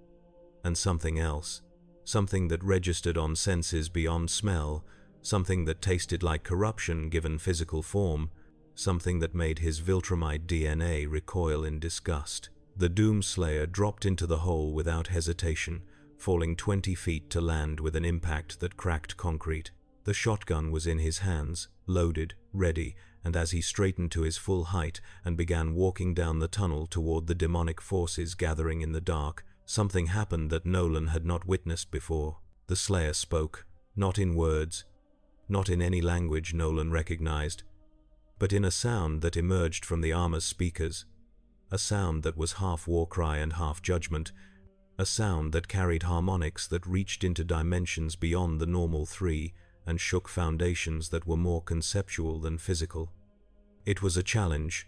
and something else. Something that registered on senses beyond smell, something that tasted like corruption given physical form, something that made his Viltrumite DNA recoil in disgust. The Doomslayer dropped into the hole without hesitation, falling 20 feet to land with an impact that cracked concrete. The shotgun was in his hands, loaded, ready, and as he straightened to his full height and began walking down the tunnel toward the demonic forces gathering in the dark, something happened that Nolan had not witnessed before. The Slayer spoke, not in words, not in any language Nolan recognized, but in a sound that emerged from the armor's speakers, a sound that was half warcry and half judgment, a sound that carried harmonics that reached into dimensions beyond the normal three and shook foundations that were more conceptual than physical. It was a challenge,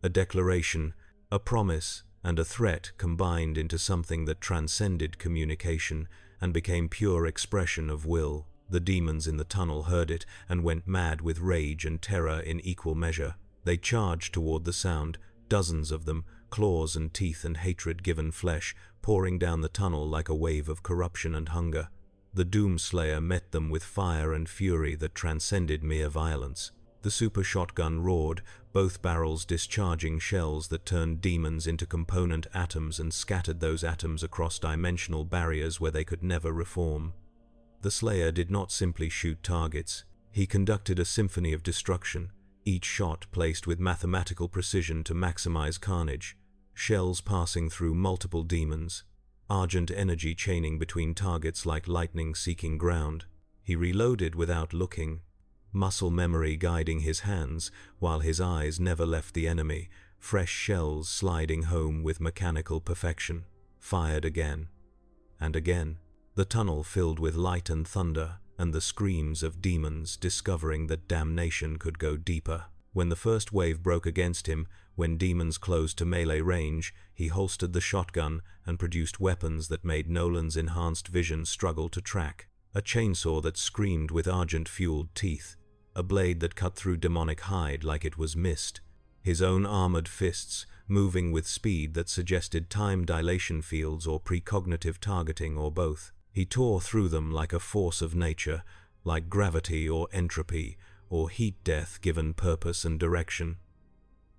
a declaration, a promise, and a threat combined into something that transcended communication and became pure expression of will. The demons in the tunnel heard it and went mad with rage and terror in equal measure. They charged toward the sound, dozens of them, claws and teeth and hatred given flesh, pouring down the tunnel like a wave of corruption and hunger. The Doomslayer met them with fire and fury that transcended mere violence. The super shotgun roared, both barrels discharging shells that turned demons into component atoms and scattered those atoms across dimensional barriers where they could never reform. The Slayer did not simply shoot targets. He conducted a symphony of destruction, each shot placed with mathematical precision to maximize carnage, shells passing through multiple demons, argent energy chaining between targets like lightning seeking ground. He reloaded without looking, muscle memory guiding his hands while his eyes never left the enemy, fresh shells sliding home with mechanical perfection. Fired again, and again. The tunnel filled with light and thunder, and the screams of demons discovering that damnation could go deeper. When the first wave broke against him, when demons closed to melee range, he holstered the shotgun and produced weapons that made Nolan's enhanced vision struggle to track. A chainsaw that screamed with argent-fueled teeth, a blade that cut through demonic hide like it was mist, his own armored fists moving with speed that suggested time dilation fields or precognitive targeting or both. He tore through them like a force of nature, like gravity or entropy, or heat death given purpose and direction.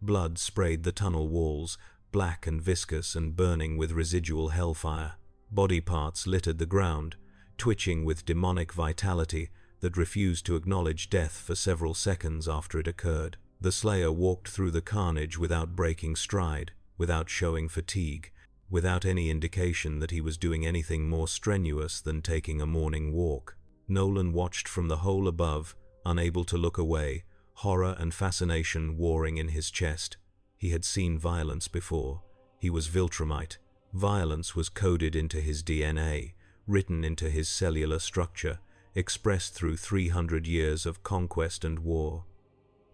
Blood sprayed the tunnel walls, black and viscous and burning with residual hellfire. Body parts littered the ground, twitching with demonic vitality that refused to acknowledge death for several seconds after it occurred. The Slayer walked through the carnage without breaking stride, without showing fatigue, without any indication that he was doing anything more strenuous than taking a morning walk. Nolan watched from the hole above, unable to look away, horror and fascination warring in his chest. He had seen violence before. He was Viltrumite. Violence was coded into his DNA, written into his cellular structure, expressed through 300 years of conquest and war.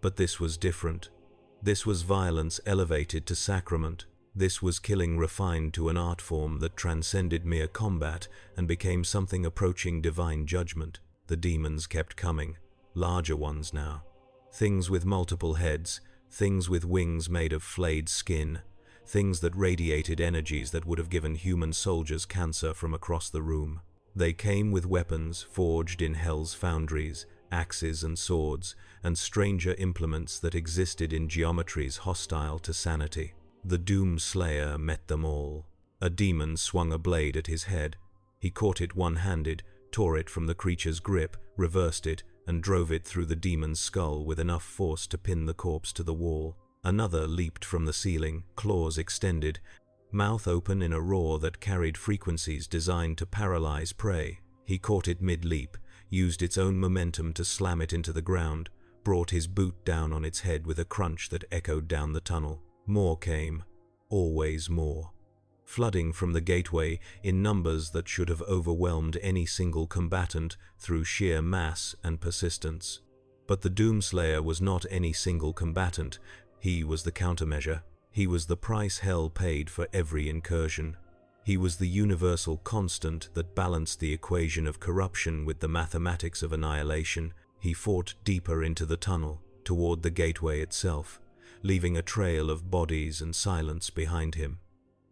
But this was different. This was violence elevated to sacrament. This was killing refined to an art form that transcended mere combat and became something approaching divine judgment. The demons kept coming, larger ones now. Things with multiple heads, things with wings made of flayed skin, things that radiated energies that would have given human soldiers cancer from across the room. They came with weapons forged in hell's foundries, axes and swords, and stranger implements that existed in geometries hostile to sanity. The Doomslayer met them all. A demon swung a blade at his head. He caught it one-handed, tore it from the creature's grip, reversed it, and drove it through the demon's skull with enough force to pin the corpse to the wall. Another leaped from the ceiling, claws extended, mouth open in a roar that carried frequencies designed to paralyze prey. He caught it mid-leap, used its own momentum to slam it into the ground, brought his boot down on its head with a crunch that echoed down the tunnel. More came, always more, flooding from the gateway in numbers that should have overwhelmed any single combatant through sheer mass and persistence. But the Doomslayer was not any single combatant. He was the countermeasure. He was the price hell paid for every incursion. He was the universal constant that balanced the equation of corruption with the mathematics of annihilation. He fought deeper into the tunnel, toward the gateway itself, leaving a trail of bodies and silence behind him.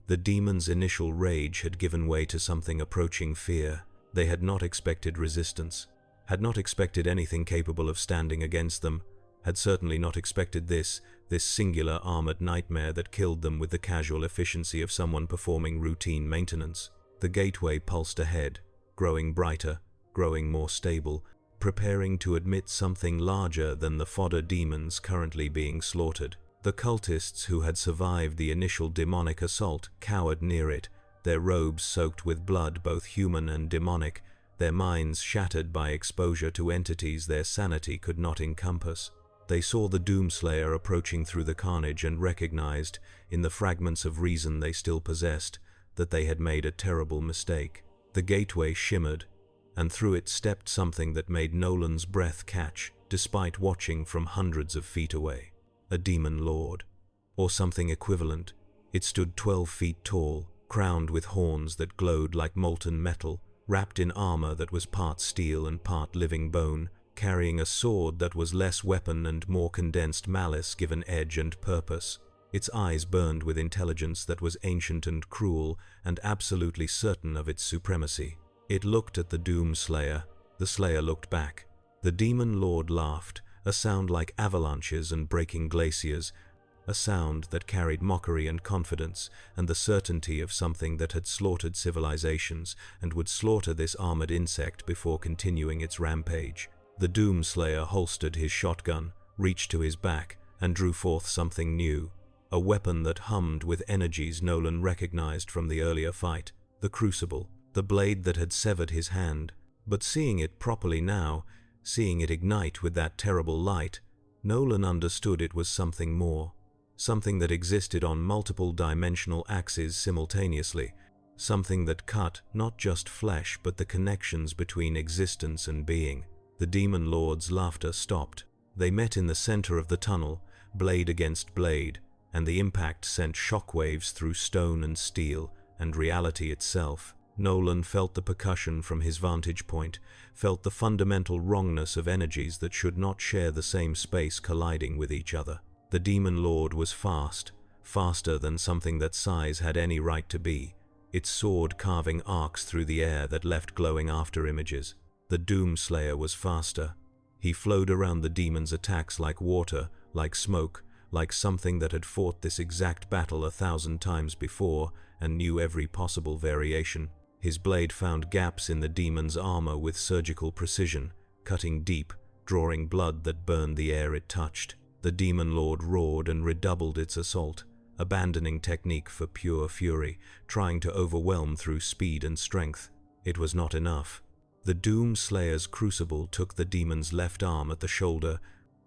The demon's initial rage had given way to something approaching fear. They had not expected resistance, had not expected anything capable of standing against them, had certainly not expected this singular armored nightmare that killed them with the casual efficiency of someone performing routine maintenance. The gateway pulsed ahead, growing brighter, growing more stable, preparing to admit something larger than the fodder demons currently being slaughtered. The cultists who had survived the initial demonic assault cowered near it, their robes soaked with blood both human and demonic, their minds shattered by exposure to entities their sanity could not encompass. They saw the Doomslayer approaching through the carnage and recognized, in the fragments of reason they still possessed, that they had made a terrible mistake. The gateway shimmered, and through it stepped something that made Nolan's breath catch, despite watching from hundreds of feet away. A demon lord, or something equivalent. It stood 12 feet tall, crowned with horns that glowed like molten metal, wrapped in armor that was part steel and part living bone, carrying a sword that was less weapon and more condensed malice given edge and purpose. Its eyes burned with intelligence that was ancient and cruel and absolutely certain of its supremacy. It looked at the Doomslayer. The Slayer looked back. The demon lord laughed, a sound like avalanches and breaking glaciers, a sound that carried mockery and confidence and the certainty of something that had slaughtered civilizations and would slaughter this armored insect before continuing its rampage. The Doomslayer holstered his shotgun, reached to his back, and drew forth something new, a weapon that hummed with energies Nolan recognized from the earlier fight, the crucible, the blade that had severed his hand. But seeing it properly now, seeing it ignite with that terrible light, Nolan understood it was something more, something that existed on multiple dimensional axes simultaneously, something that cut not just flesh but the connections between existence and being. The demon lord's laughter stopped. They met in the center of the tunnel, blade against blade, and the impact sent shockwaves through stone and steel and reality itself. Nolan felt the percussion from his vantage point, felt the fundamental wrongness of energies that should not share the same space colliding with each other. The demon lord was fast, faster than something that size had any right to be, its sword carving arcs through the air that left glowing after images. The Doomslayer was faster. He flowed around the demon's attacks like water, like smoke, like something that had fought this exact battle 1,000 times before and knew every possible variation. His blade found gaps in the demon's armor with surgical precision, cutting deep, drawing blood that burned the air it touched. The demon lord roared and redoubled its assault, abandoning technique for pure fury, trying to overwhelm through speed and strength. It was not enough. The Doomslayer's crucible took the demon's left arm at the shoulder,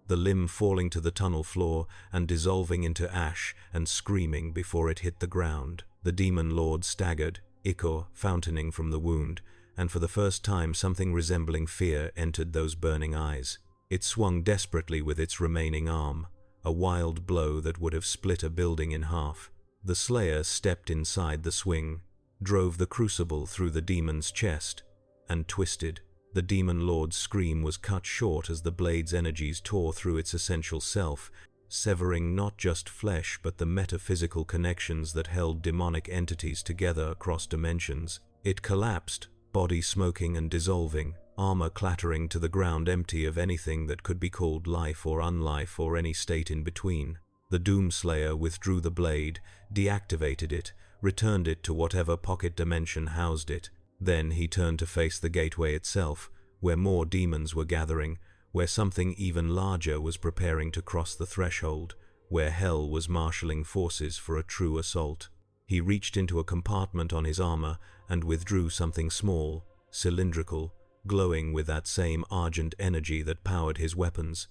the limb falling to the tunnel floor and dissolving into ash and screaming before it hit the ground. The demon lord staggered, ichor fountaining from the wound, and for the first time something resembling fear entered those burning eyes. It swung desperately with its remaining arm, a wild blow that would have split a building in half. The Slayer stepped inside the swing, drove the crucible through the demon's chest, and twisted. The demon lord's scream was cut short as the blade's energies tore through its essential self, severing not just flesh but the metaphysical connections that held demonic entities together across dimensions. It collapsed, body smoking and dissolving, armor clattering to the ground, empty of anything that could be called life or unlife or any state in between. The Doomslayer withdrew the blade, deactivated it, returned it to whatever pocket dimension housed it. Then he turned to face the gateway itself, where more demons were gathering, where something even larger was preparing to cross the threshold, where hell was marshalling forces for a true assault. He reached into a compartment on his armor and withdrew something small, cylindrical, glowing with that same argent energy that powered his weapons.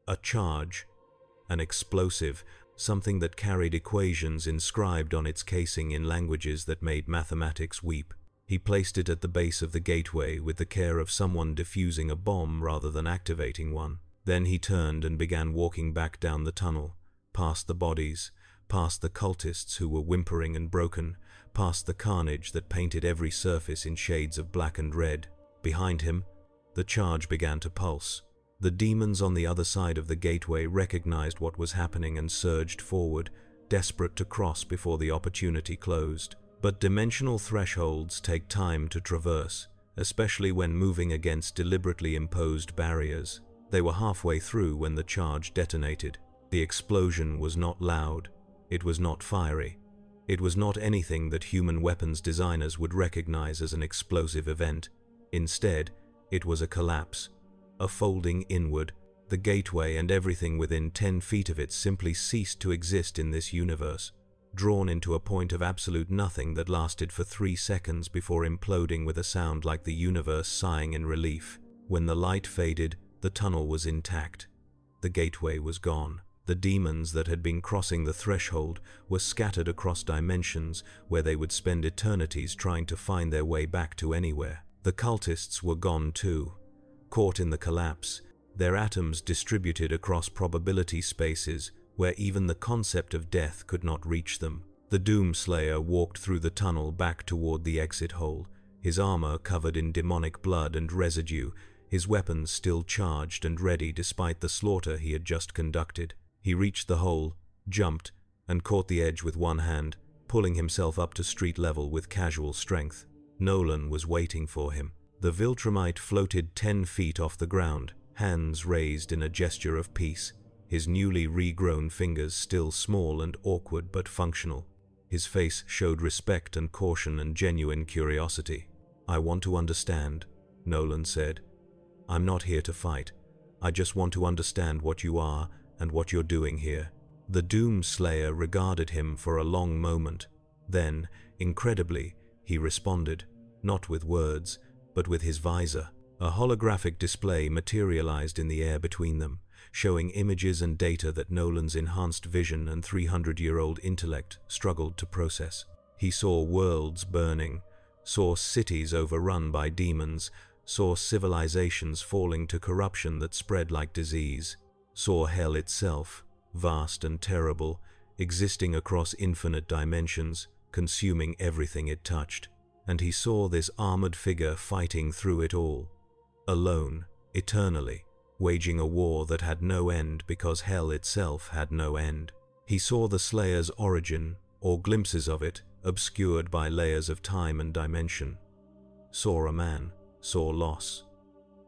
A charge, an explosive, something that carried equations inscribed on its casing in languages that made mathematics weep. He placed it at the base of the gateway with the care of someone defusing a bomb rather than activating one. Then he turned and began walking back down the tunnel, past the bodies, past the cultists who were whimpering and broken, past the carnage that painted every surface in shades of black and red. Behind him, the charge began to pulse. The demons on the other side of the gateway recognized what was happening and surged forward, desperate to cross before the opportunity closed. But dimensional thresholds take time to traverse, especially when moving against deliberately imposed barriers. They were halfway through when the charge detonated. The explosion was not loud. It was not fiery. It was not anything that human weapons designers would recognize as an explosive event. Instead, it was a collapse, a folding inward. The gateway and everything within 10 feet of it simply ceased to exist in this universe, drawn into a point of absolute nothing that lasted for 3 seconds before imploding with a sound like the universe sighing in relief. When the light faded, the tunnel was intact. The gateway was gone. The demons that had been crossing the threshold were scattered across dimensions where they would spend eternities trying to find their way back to anywhere. The cultists were gone too, caught in the collapse, their atoms distributed across probability spaces where even the concept of death could not reach them. The Doomslayer walked through the tunnel back toward the exit hole, his armor covered in demonic blood and residue, his weapons still charged and ready despite the slaughter he had just conducted. He reached the hole, jumped, and caught the edge with one hand, pulling himself up to street level with casual strength. Nolan was waiting for him. The Viltrumite floated 10 feet off the ground, hands raised in a gesture of peace, his newly regrown fingers still small and awkward but functional. His face showed respect and caution and genuine curiosity. "I want to understand," Nolan said. "I'm not here to fight. I just want to understand what you are and what you're doing here." The Doomslayer regarded him for a long moment. Then, incredibly, he responded, not with words, but with his visor. A holographic display materialized in the air between them, showing images and data that Nolan's enhanced vision and 300-year-old intellect struggled to process. He saw worlds burning, saw cities overrun by demons, saw civilizations falling to corruption that spread like disease, saw hell itself, vast and terrible, existing across infinite dimensions, consuming everything it touched. And he saw this armored figure fighting through it all, alone, eternally, waging a war that had no end because hell itself had no end. He saw the Slayer's origin, or glimpses of it, obscured by layers of time and dimension. Saw a man, saw loss.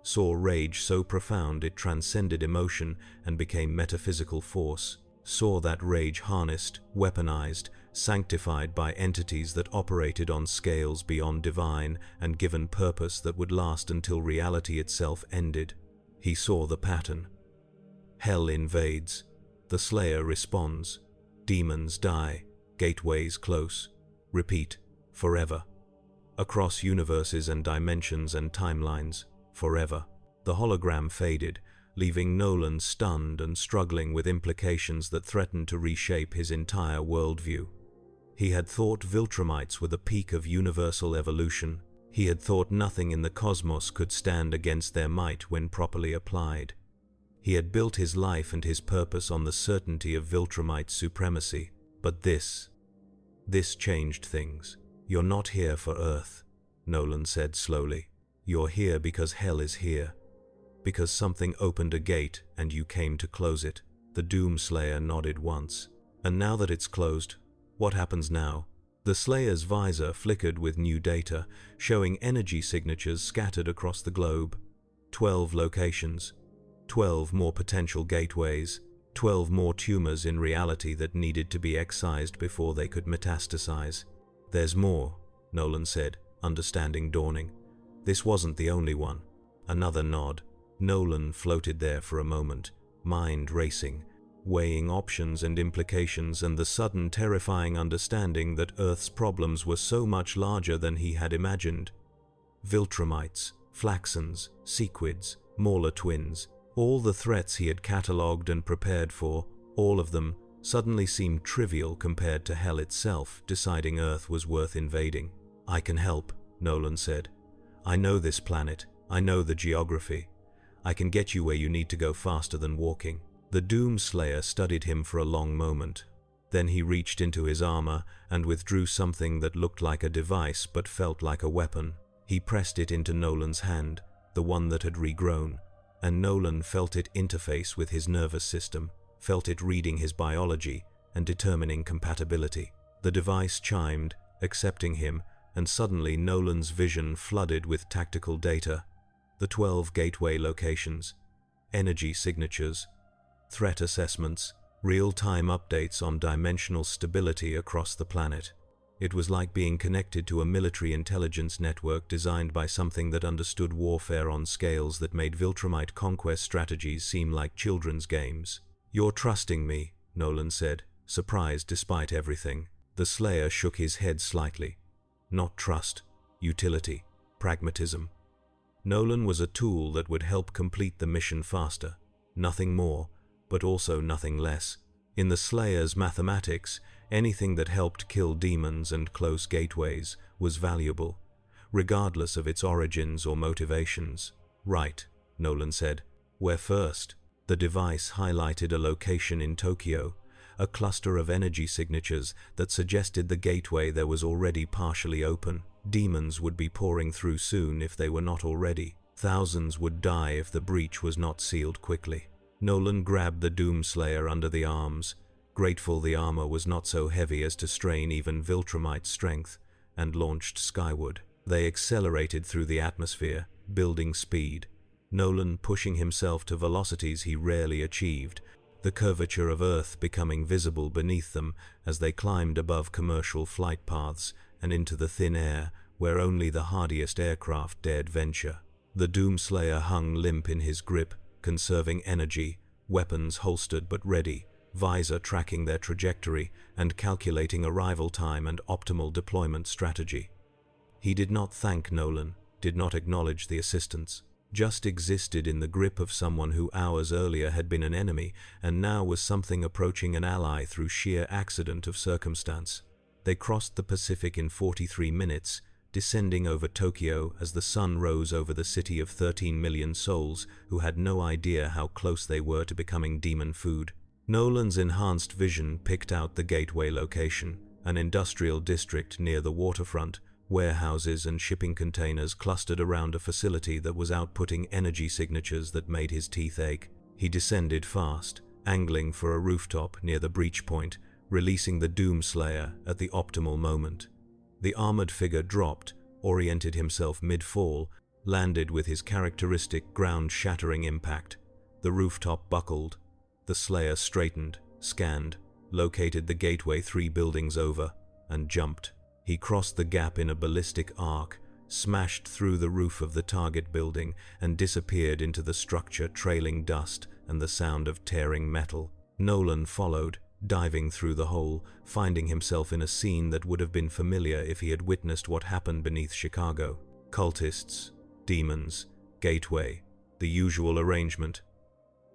Saw rage so profound it transcended emotion and became metaphysical force. saw that rage harnessed, weaponized, sanctified by entities that operated on scales beyond divine and given purpose that would last until reality itself ended. He saw the pattern. Hell invades. The Slayer responds. Demons die. Gateways close. Repeat. Forever. Across universes and dimensions and timelines. Forever. The hologram faded, leaving Nolan stunned and struggling with implications that threatened to reshape his entire worldview. He had thought Viltrumites were the peak of universal evolution. He had thought nothing in the cosmos could stand against their might when properly applied. He had built his life and his purpose on the certainty of Viltrumite supremacy. But this changed things. "You're not here for Earth," Nolan said slowly. "You're here because hell is here. Because something opened a gate and you came to close it." The Doomslayer nodded once. "And now that it's closed, what happens now?" The Slayer's visor flickered with new data, showing energy signatures scattered across the globe. 12 locations, 12 more potential gateways, 12 more tumors in reality that needed to be excised before they could metastasize. "There's more," Nolan said, understanding dawning. "This wasn't the only one." Another nod. Nolan floated there for a moment, mind racing, weighing options and implications, and the sudden terrifying understanding that Earth's problems were so much larger than he had imagined. Viltrumites, Flaxens, Sequids, Mauler twins, all the threats he had catalogued and prepared for, all of them suddenly seemed trivial compared to hell itself, deciding Earth was worth invading. "I can help," Nolan said. "I know this planet. I know the geography. I can get you where you need to go faster than walking." The Doomslayer studied him for a long moment. Then he reached into his armor and withdrew something that looked like a device but felt like a weapon. He pressed it into Nolan's hand, the one that had regrown, and Nolan felt it interface with his nervous system, felt it reading his biology and determining compatibility. The device chimed, accepting him, and suddenly Nolan's vision flooded with tactical data. The 12 gateway locations, energy signatures, threat assessments, real-time updates on dimensional stability across the planet. It was like being connected to a military intelligence network designed by something that understood warfare on scales that made Viltrumite conquest strategies seem like children's games. "You're trusting me," Nolan said, surprised despite everything. The Slayer shook his head slightly. "Not trust. Utility. Pragmatism." Nolan was a tool that would help complete the mission faster. Nothing more, but also nothing less. In the Slayer's mathematics, anything that helped kill demons and close gateways was valuable, regardless of its origins or motivations. "Right," Nolan said. "Where first?" The device highlighted a location in Tokyo, a cluster of energy signatures that suggested the gateway there was already partially open. Demons would be pouring through soon if they were not already. Thousands would die if the breach was not sealed quickly. Nolan grabbed the Doomslayer under the arms, grateful the armor was not so heavy as to strain even Viltrumite's strength, and launched skyward. They accelerated through the atmosphere, building speed. Nolan pushing himself to velocities he rarely achieved, the curvature of Earth becoming visible beneath them as they climbed above commercial flight paths and into the thin air where only the hardiest aircraft dared venture. The Doomslayer hung limp in his grip, conserving energy, weapons holstered but ready, visor tracking their trajectory and calculating arrival time and optimal deployment strategy. He did not thank Nolan, did not acknowledge the assistance, just existed in the grip of someone who hours earlier had been an enemy and now was something approaching an ally through sheer accident of circumstance. They crossed the Pacific in 43 minutes, descending over Tokyo as the sun rose over the city of 13 million souls who had no idea how close they were to becoming demon food. Nolan's enhanced vision picked out the gateway location, an industrial district near the waterfront, warehouses and shipping containers clustered around a facility that was outputting energy signatures that made his teeth ache. He descended fast, angling for a rooftop near the breach point, releasing the Doomslayer at the optimal moment. The armored figure dropped, oriented himself mid-fall, landed with his characteristic ground-shattering impact. The rooftop buckled. The Slayer straightened, scanned, located the gateway 3 buildings over, and jumped. He crossed the gap in a ballistic arc, smashed through the roof of the target building, and disappeared into the structure, trailing dust and the sound of tearing metal. Nolan followed, diving through the hole, finding himself in a scene that would have been familiar if he had witnessed what happened beneath Chicago. Cultists, demons, gateway, the usual arrangement.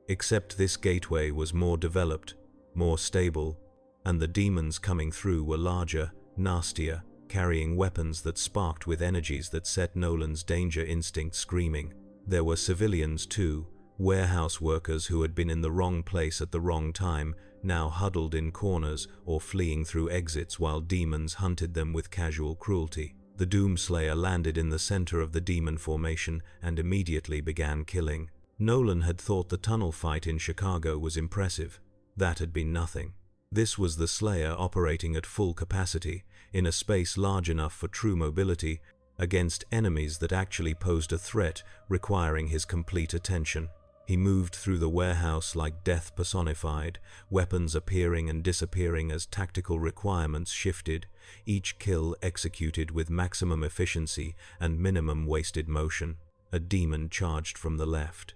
Except this gateway was more developed, more stable, and the demons coming through were larger, nastier, carrying weapons that sparked with energies that set Nolan's danger instinct screaming. There were civilians too, warehouse workers who had been in the wrong place at the wrong time, now huddled in corners or fleeing through exits while demons hunted them with casual cruelty. The Doomslayer landed in the center of the demon formation and immediately began killing. Nolan had thought the tunnel fight in Chicago was impressive. That had been nothing. This was the Slayer operating at full capacity, in a space large enough for true mobility, against enemies that actually posed a threat requiring his complete attention. He moved through the warehouse like death personified, weapons appearing and disappearing as tactical requirements shifted, each kill executed with maximum efficiency and minimum wasted motion. A demon charged from the left.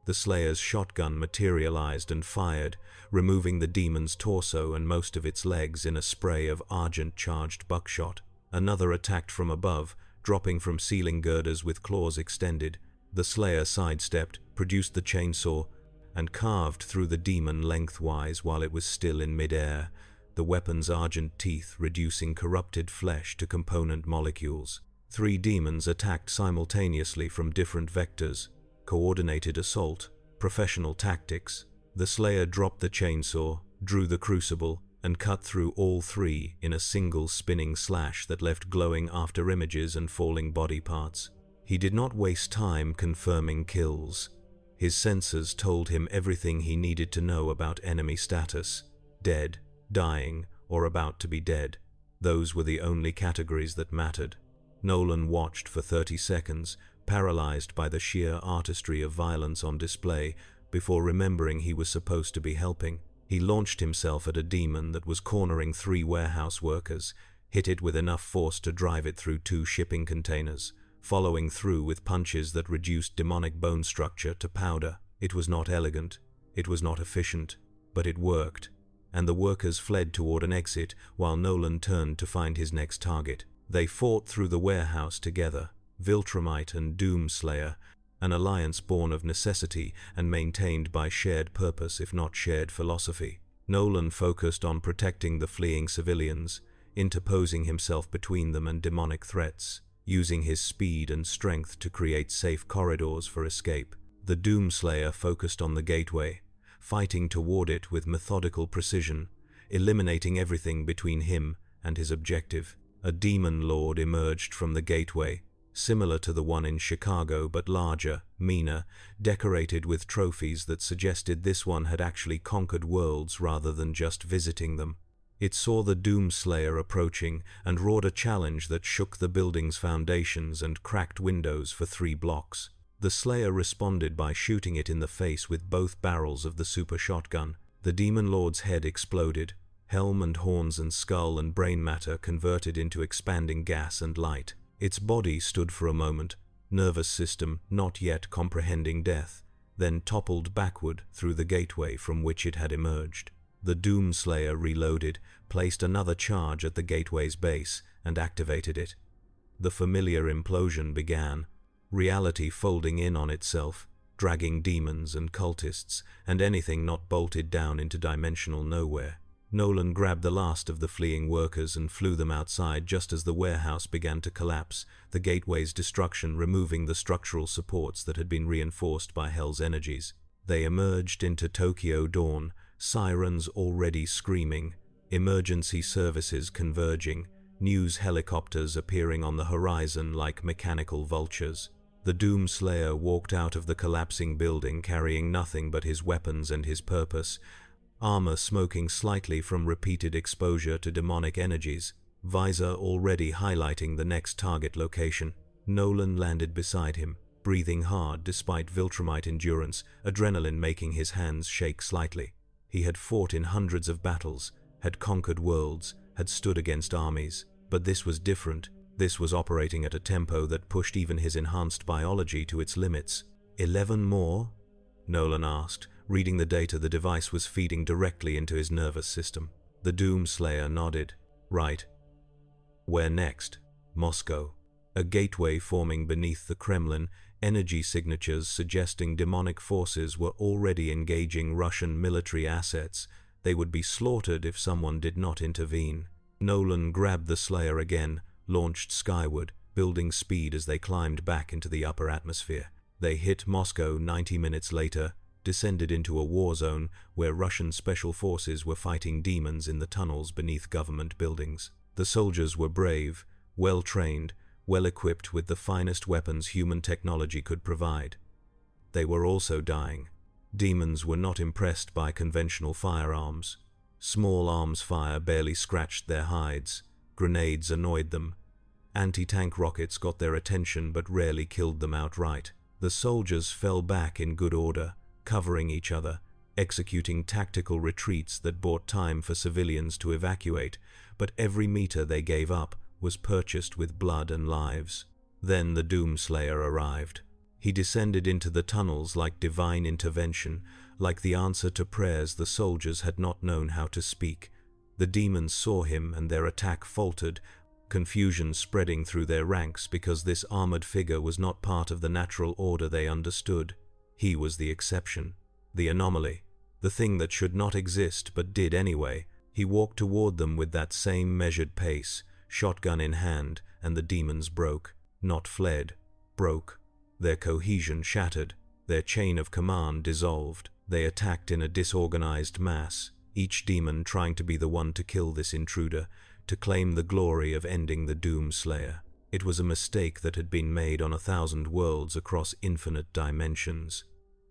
The Slayer's shotgun materialized and fired, removing the demon's torso and most of its legs in a spray of argent-charged buckshot. Another attacked from above, dropping from ceiling girders with claws extended. The Slayer sidestepped, produced the chainsaw, and carved through the demon lengthwise while it was still in midair, the weapon's argent teeth reducing corrupted flesh to component molecules. 3 demons attacked simultaneously from different vectors. Coordinated assault, professional tactics. The Slayer dropped the chainsaw, drew the crucible, and cut through all 3 in a single spinning slash that left glowing after images and falling body parts. He did not waste time confirming kills. His sensors told him everything he needed to know about enemy status: dead, dying, or about to be dead. Those were the only categories that mattered. Nolan watched for 30 seconds, paralyzed by the sheer artistry of violence on display, before remembering he was supposed to be helping. He launched himself at a demon that was cornering 3 warehouse workers, hit it with enough force to drive it through 2 shipping containers, following through with punches that reduced demonic bone structure to powder. It was not elegant, it was not efficient, but it worked, and the workers fled toward an exit while Nolan turned to find his next target. They fought through the warehouse together, Viltrumite and Doomslayer, an alliance born of necessity and maintained by shared purpose if not shared philosophy. Nolan focused on protecting the fleeing civilians, interposing himself between them and demonic threats, using his speed and strength to create safe corridors for escape. The Doomslayer focused on the gateway, fighting toward it with methodical precision, eliminating everything between him and his objective. A demon lord emerged from the gateway, similar to the one in Chicago but larger, meaner, decorated with trophies that suggested this one had actually conquered worlds rather than just visiting them. It saw the Doomslayer approaching and roared a challenge that shook the building's foundations and cracked windows for 3 blocks. The Slayer responded by shooting it in the face with both barrels of the super shotgun. The demon lord's head exploded, helm and horns and skull and brain matter converted into expanding gas and light. Its body stood for a moment, nervous system not yet comprehending death, then toppled backward through the gateway from which it had emerged. The Doomslayer reloaded, placed another charge at the gateway's base, and activated it. The familiar implosion began, reality folding in on itself, dragging demons and cultists, and anything not bolted down into dimensional nowhere. Nolan grabbed the last of the fleeing workers and flew them outside just as the warehouse began to collapse, the gateway's destruction removing the structural supports that had been reinforced by Hell's energies. They emerged into Tokyo dawn, sirens already screaming, emergency services converging, news helicopters appearing on the horizon like mechanical vultures. The Doomslayer walked out of the collapsing building carrying nothing but his weapons and his purpose, armor smoking slightly from repeated exposure to demonic energies, visor already highlighting the next target location. Nolan landed beside him, breathing hard despite Viltrumite endurance, adrenaline making his hands shake slightly. He had fought in hundreds of battles, had conquered worlds, had stood against armies. But this was different. This was operating at a tempo that pushed even his enhanced biology to its limits. 11 more? Nolan asked, reading the data the device was feeding directly into his nervous system. The Doomslayer nodded. Right. Where next? Moscow. A gateway forming beneath the Kremlin, energy signatures suggesting demonic forces were already engaging Russian military assets. They would be slaughtered if someone did not intervene. Nolan grabbed the Slayer again, launched skyward, building speed as they climbed back into the upper atmosphere. They hit Moscow 90 minutes later, descended into a war zone where Russian special forces were fighting demons in the tunnels beneath government buildings. The soldiers were brave, well-trained, well-equipped with the finest weapons human technology could provide. They were also dying. Demons were not impressed by conventional firearms. Small arms fire barely scratched their hides. Grenades annoyed them. Anti-tank rockets got their attention but rarely killed them outright. The soldiers fell back in good order, covering each other, executing tactical retreats that bought time for civilians to evacuate, but every meter they gave up was purchased with blood and lives. Then the Doomslayer arrived. He descended into the tunnels like divine intervention, like the answer to prayers the soldiers had not known how to speak. The demons saw him and their attack faltered, confusion spreading through their ranks because this armored figure was not part of the natural order they understood. He was the exception, the anomaly, the thing that should not exist but did anyway. He walked toward them with that same measured pace, shotgun in hand, and the demons broke, not fled, broke. Their cohesion shattered, their chain of command dissolved. They attacked in a disorganized mass, each demon trying to be the one to kill this intruder, to claim the glory of ending the Doomslayer. It was a mistake that had been made on 1,000 worlds across infinite dimensions.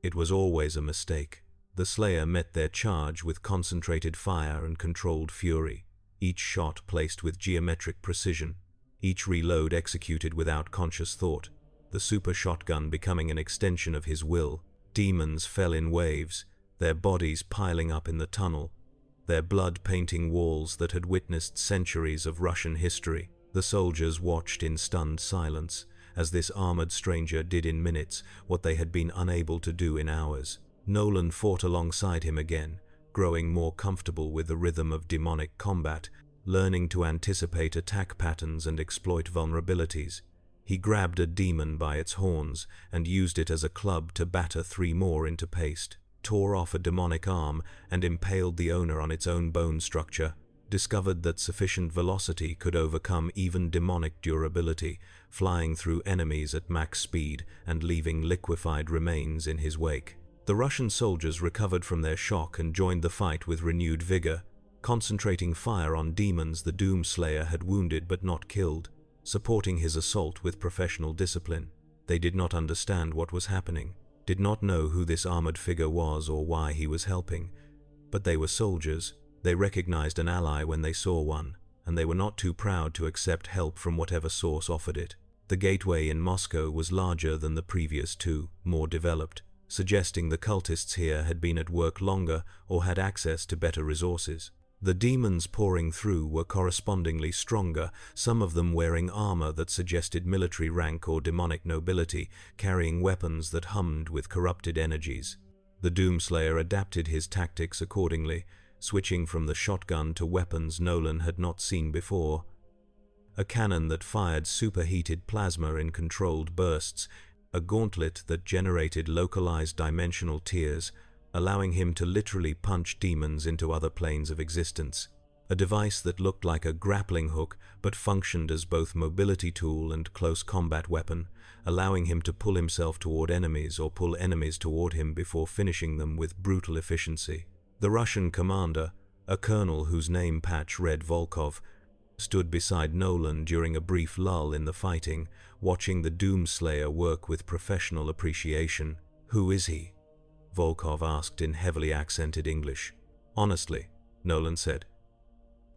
It was always a mistake. The Slayer met their charge with concentrated fire and controlled fury, each shot placed with geometric precision, each reload executed without conscious thought, the super shotgun becoming an extension of his will. Demons fell in waves, their bodies piling up in the tunnel, their blood painting walls that had witnessed centuries of Russian history. The soldiers watched in stunned silence, as this armored stranger did in minutes what they had been unable to do in hours. Nolan fought alongside him again, growing more comfortable with the rhythm of demonic combat, learning to anticipate attack patterns and exploit vulnerabilities. He grabbed a demon by its horns and used it as a club to batter 3 more into paste, tore off a demonic arm and impaled the owner on its own bone structure, discovered that sufficient velocity could overcome even demonic durability, flying through enemies at max speed and leaving liquefied remains in his wake. The Russian soldiers recovered from their shock and joined the fight with renewed vigor, concentrating fire on demons the Doomslayer had wounded but not killed, supporting his assault with professional discipline. They did not understand what was happening, did not know who this armored figure was or why he was helping, but they were soldiers. They recognized an ally when they saw one, and they were not too proud to accept help from whatever source offered it. The gateway in Moscow was larger than the previous 2, more developed, suggesting the cultists here had been at work longer or had access to better resources. The demons pouring through were correspondingly stronger, some of them wearing armor that suggested military rank or demonic nobility, carrying weapons that hummed with corrupted energies. The Doomslayer adapted his tactics accordingly, switching from the shotgun to weapons Nolan had not seen before. A cannon that fired superheated plasma in controlled bursts, a gauntlet that generated localized dimensional tears, allowing him to literally punch demons into other planes of existence. A device that looked like a grappling hook but functioned as both mobility tool and close combat weapon, allowing him to pull himself toward enemies or pull enemies toward him before finishing them with brutal efficiency. The Russian commander, a colonel whose name patch read Volkov, stood beside Nolan during a brief lull in the fighting, watching the Doomslayer work with professional appreciation. "Who is he?" Volkov asked in heavily accented English. "Honestly," Nolan said,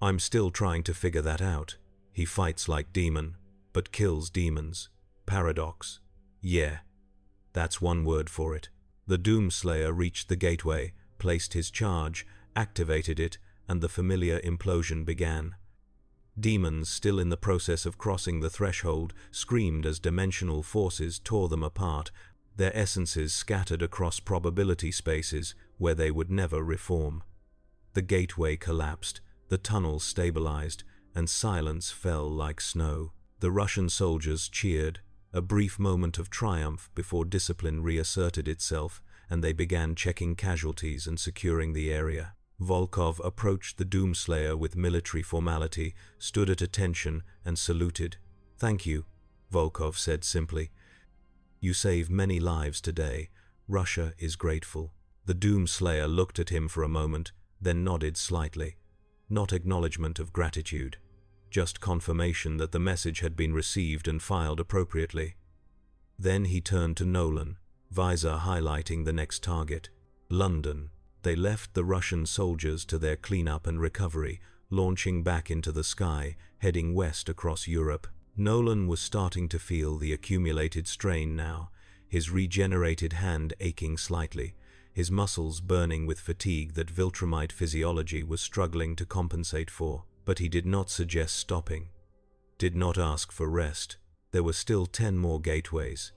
"I'm still trying to figure that out. He fights like demon, but kills demons. Paradox. Yeah, that's one word for it." The Doomslayer reached the gateway, placed his charge, activated it, and the familiar implosion began. Demons, still in the process of crossing the threshold, screamed as dimensional forces tore them apart, their essences scattered across probability spaces where they would never reform. The gateway collapsed, the tunnel stabilized, and silence fell like snow. The Russian soldiers cheered, a brief moment of triumph before discipline reasserted itself, and they began checking casualties and securing the area. Volkov approached the Doomslayer with military formality, stood at attention, and saluted. "Thank you," Volkov said simply. "You saved many lives today. Russia is grateful." The Doomslayer looked at him for a moment, then nodded slightly. Not acknowledgement of gratitude, just confirmation that the message had been received and filed appropriately. Then he turned to Nolan, visor highlighting the next target. London. They left the Russian soldiers to their cleanup and recovery, launching back into the sky, heading west across Europe. Nolan was starting to feel the accumulated strain now, his regenerated hand aching slightly, his muscles burning with fatigue that Viltrumite physiology was struggling to compensate for. But he did not suggest stopping, did not ask for rest. There were still 10 more gateways,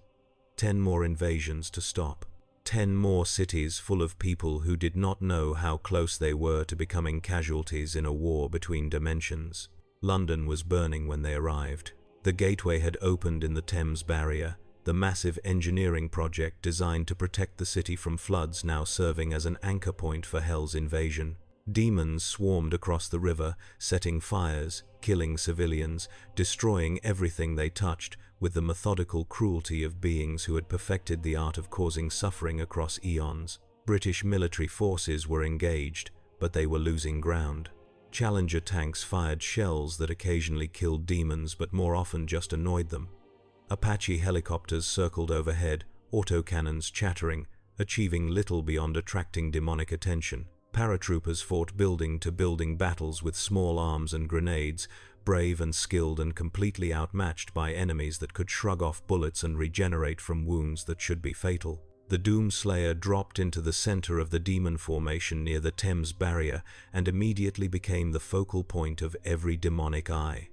10 more invasions to stop. 10 more cities full of people who did not know how close they were to becoming casualties in a war between dimensions. London was burning when they arrived. The gateway had opened in the Thames Barrier, the massive engineering project designed to protect the city from floods now serving as an anchor point for Hell's invasion. Demons swarmed across the river, setting fires, killing civilians, destroying everything they touched, with the methodical cruelty of beings who had perfected the art of causing suffering across eons. British military forces were engaged, but they were losing ground. Challenger tanks fired shells that occasionally killed demons but more often just annoyed them. Apache helicopters circled overhead, autocannons chattering, achieving little beyond attracting demonic attention. Paratroopers fought building-to-building battles with small arms and grenades, brave and skilled and completely outmatched by enemies that could shrug off bullets and regenerate from wounds that should be fatal. The Doomslayer dropped into the center of the demon formation near the Thames Barrier and immediately became the focal point of every demonic eye.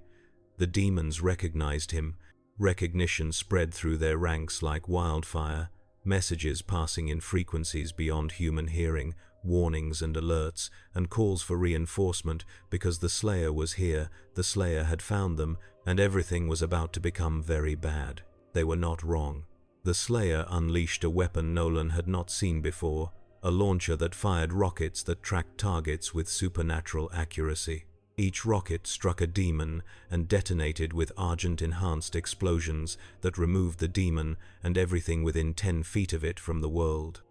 The demons recognized him. Recognition spread through their ranks like wildfire, messages passing in frequencies beyond human hearing, warnings and alerts, and calls for reinforcement because the Slayer was here, the Slayer had found them, and everything was about to become very bad. They were not wrong. The Slayer unleashed a weapon Nolan had not seen before, a launcher that fired rockets that tracked targets with supernatural accuracy. Each rocket struck a demon and detonated with Argent-enhanced explosions that removed the demon and everything within 10 feet of it from the world.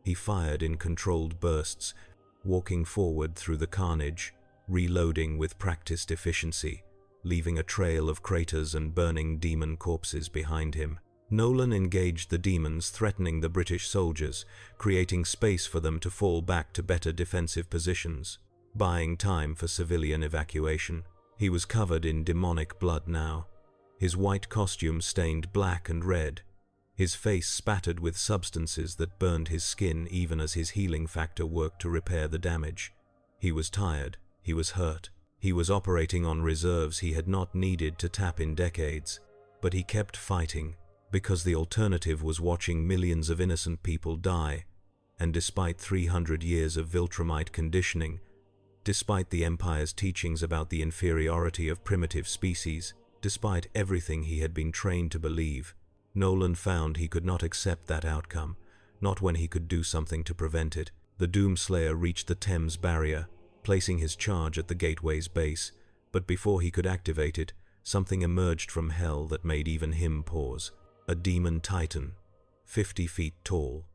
He fired in controlled bursts, walking forward through the carnage, reloading with practiced efficiency, leaving a trail of craters and burning demon corpses behind him. Nolan engaged the demons threatening the British soldiers, creating space for them to fall back to better defensive positions, buying time for civilian evacuation. He was covered in demonic blood now, his white costume stained black and red, his face spattered with substances that burned his skin even as his healing factor worked to repair the damage. He was tired, he was hurt, he was operating on reserves he had not needed to tap in decades, but he kept fighting, because the alternative was watching millions of innocent people die, and despite 300 years of Viltrumite conditioning, despite the Empire's teachings about the inferiority of primitive species, despite everything he had been trained to believe, Nolan found he could not accept that outcome, not when he could do something to prevent it. The Doomslayer reached the Thames Barrier, placing his charge at the gateway's base, but before he could activate it, something emerged from hell that made even him pause. A demon titan, 50 feet tall,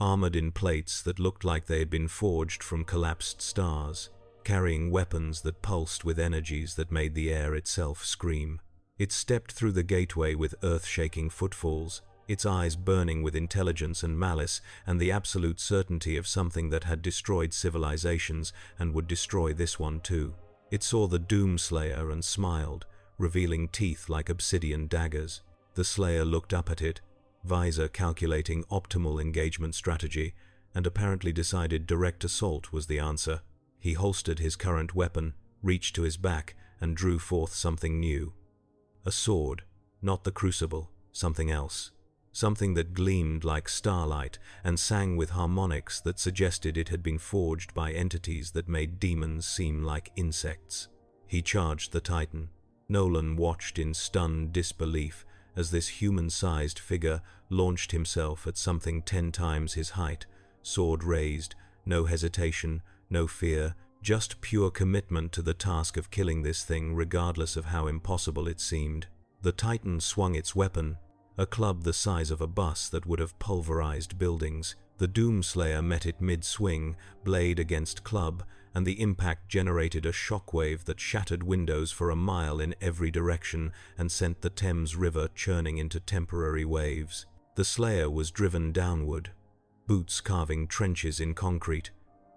armored in plates that looked like they had been forged from collapsed stars, carrying weapons that pulsed with energies that made the air itself scream. It stepped through the gateway with earth-shaking footfalls, its eyes burning with intelligence and malice and the absolute certainty of something that had destroyed civilizations and would destroy this one too. It saw the Doomslayer and smiled, revealing teeth like obsidian daggers. The Slayer looked up at it, visor calculating optimal engagement strategy, and apparently decided direct assault was the answer. He holstered his current weapon, reached to his back, and drew forth something new. A sword, not the crucible, something else. Something that gleamed like starlight and sang with harmonics that suggested it had been forged by entities that made demons seem like insects. He charged the Titan. Nolan watched in stunned disbelief as this human-sized figure launched himself at something 10 times his height, sword raised, no hesitation, no fear, just pure commitment to the task of killing this thing regardless of how impossible it seemed. The Titan swung its weapon, a club the size of a bus that would have pulverized buildings. The Doomslayer met it mid-swing, blade against club, and the impact generated a shockwave that shattered windows for a mile in every direction and sent the Thames River churning into temporary waves. The Slayer was driven downward, boots carving trenches in concrete,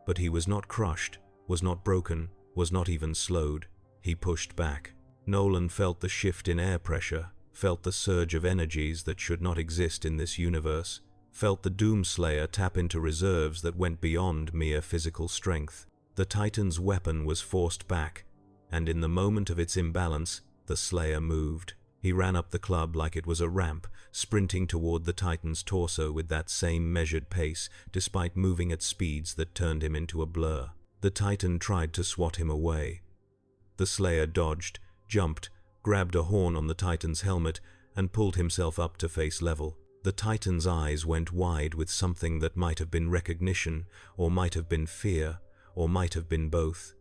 but he was not crushed, was not broken, was not even slowed. He pushed back. Nolan felt the shift in air pressure, felt the surge of energies that should not exist in this universe, felt the Doomslayer tap into reserves that went beyond mere physical strength. The Titan's weapon was forced back, and in the moment of its imbalance, the Slayer moved. He ran up the club like it was a ramp, sprinting toward the Titan's torso with that same measured pace, despite moving at speeds that turned him into a blur. The Titan tried to swat him away. The Slayer dodged, jumped, grabbed a horn on the Titan's helmet, and pulled himself up to face level. The Titan's eyes went wide with something that might have been recognition, or might have been fear, or might have been both.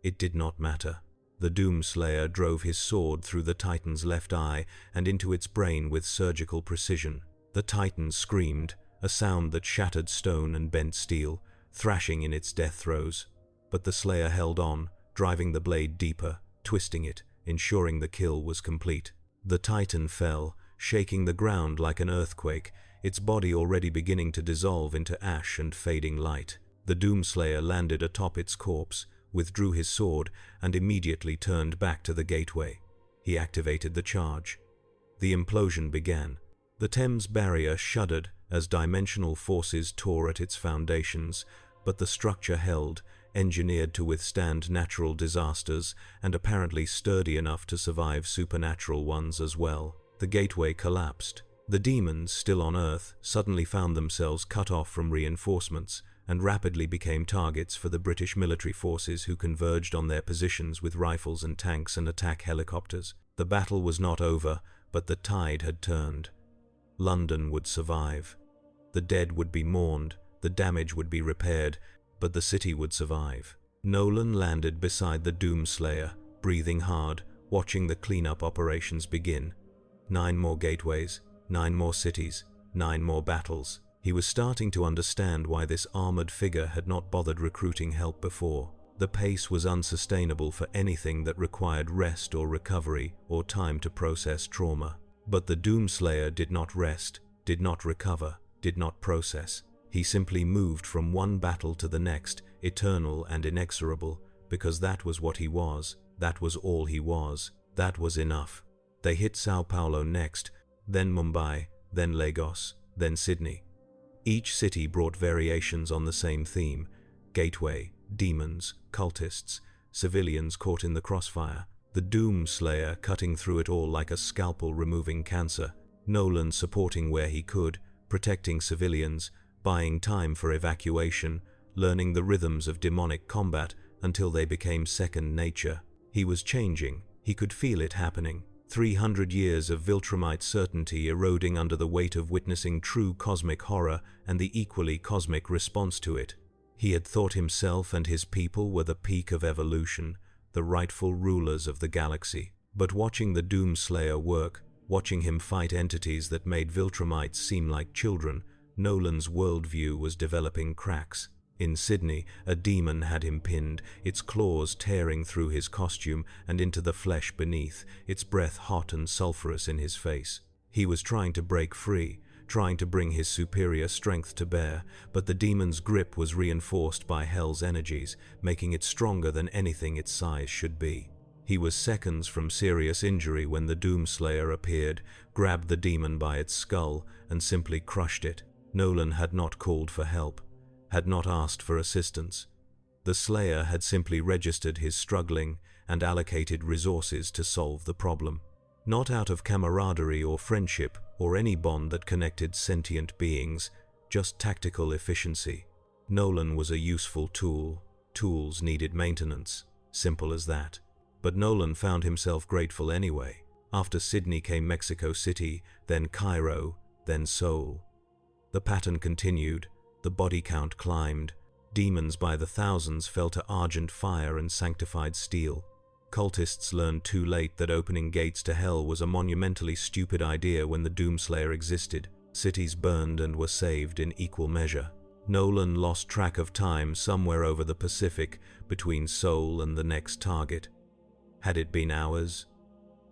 It did not matter. The Doomslayer drove his sword through the Titan's left eye and into its brain with surgical precision. The Titan screamed, a sound that shattered stone and bent steel, thrashing in its death throes. But the Slayer held on, driving the blade deeper, twisting it, ensuring the kill was complete. The Titan fell, shaking the ground like an earthquake, its body already beginning to dissolve into ash and fading light. The Doomslayer landed atop its corpse, withdrew his sword, and immediately turned back to the gateway. He activated the charge. The implosion began. The Thames barrier shuddered as dimensional forces tore at its foundations, but the structure held, engineered to withstand natural disasters and apparently sturdy enough to survive supernatural ones as well. The gateway collapsed. The demons, still on Earth, suddenly found themselves cut off from reinforcements and rapidly became targets for the British military forces who converged on their positions with rifles and tanks and attack helicopters. The battle was not over, but the tide had turned. London would survive. The dead would be mourned, the damage would be repaired, but the city would survive. Nolan landed beside the Doomslayer, breathing hard, watching the cleanup operations begin. 9 more gateways, 9 more cities, 9 more battles. He was starting to understand why this armored figure had not bothered recruiting help before. The pace was unsustainable for anything that required rest or recovery or time to process trauma. But the Doomslayer did not rest, did not recover, did not process. He simply moved from one battle to the next, eternal and inexorable, because that was what he was, that was all he was, that was enough. They hit Sao Paulo next, then Mumbai, then Lagos, then Sydney. Each city brought variations on the same theme: gateway, demons, cultists, civilians caught in the crossfire. The Doomslayer cutting through it all like a scalpel removing cancer, Nolan supporting where he could, protecting civilians, buying time for evacuation, learning the rhythms of demonic combat until they became second nature. He was changing, he could feel it happening. 300 years of Viltrumite certainty eroding under the weight of witnessing true cosmic horror and the equally cosmic response to it. He had thought himself and his people were the peak of evolution, the rightful rulers of the galaxy. But watching the Doomslayer work, watching him fight entities that made Viltrumites seem like children, Nolan's worldview was developing cracks. In Sydney, a demon had him pinned, its claws tearing through his costume and into the flesh beneath, its breath hot and sulphurous in his face. He was trying to break free, trying to bring his superior strength to bear, but the demon's grip was reinforced by Hell's energies, making it stronger than anything its size should be. He was seconds from serious injury when the Doomslayer appeared, grabbed the demon by its skull, and simply crushed it. Nolan had not called for help, had not asked for assistance. The Slayer had simply registered his struggling and allocated resources to solve the problem. Not out of camaraderie or friendship or any bond that connected sentient beings, just tactical efficiency. Nolan was a useful tool. Tools needed maintenance. Simple as that. But Nolan found himself grateful anyway. After Sydney came Mexico City, then Cairo, then Seoul. The pattern continued, the body count climbed. Demons by the thousands fell to argent fire and sanctified steel. Cultists learned too late that opening gates to hell was a monumentally stupid idea when the Doomslayer existed. Cities burned and were saved in equal measure. Nolan lost track of time somewhere over the Pacific between Seoul and the next target. Had it been hours?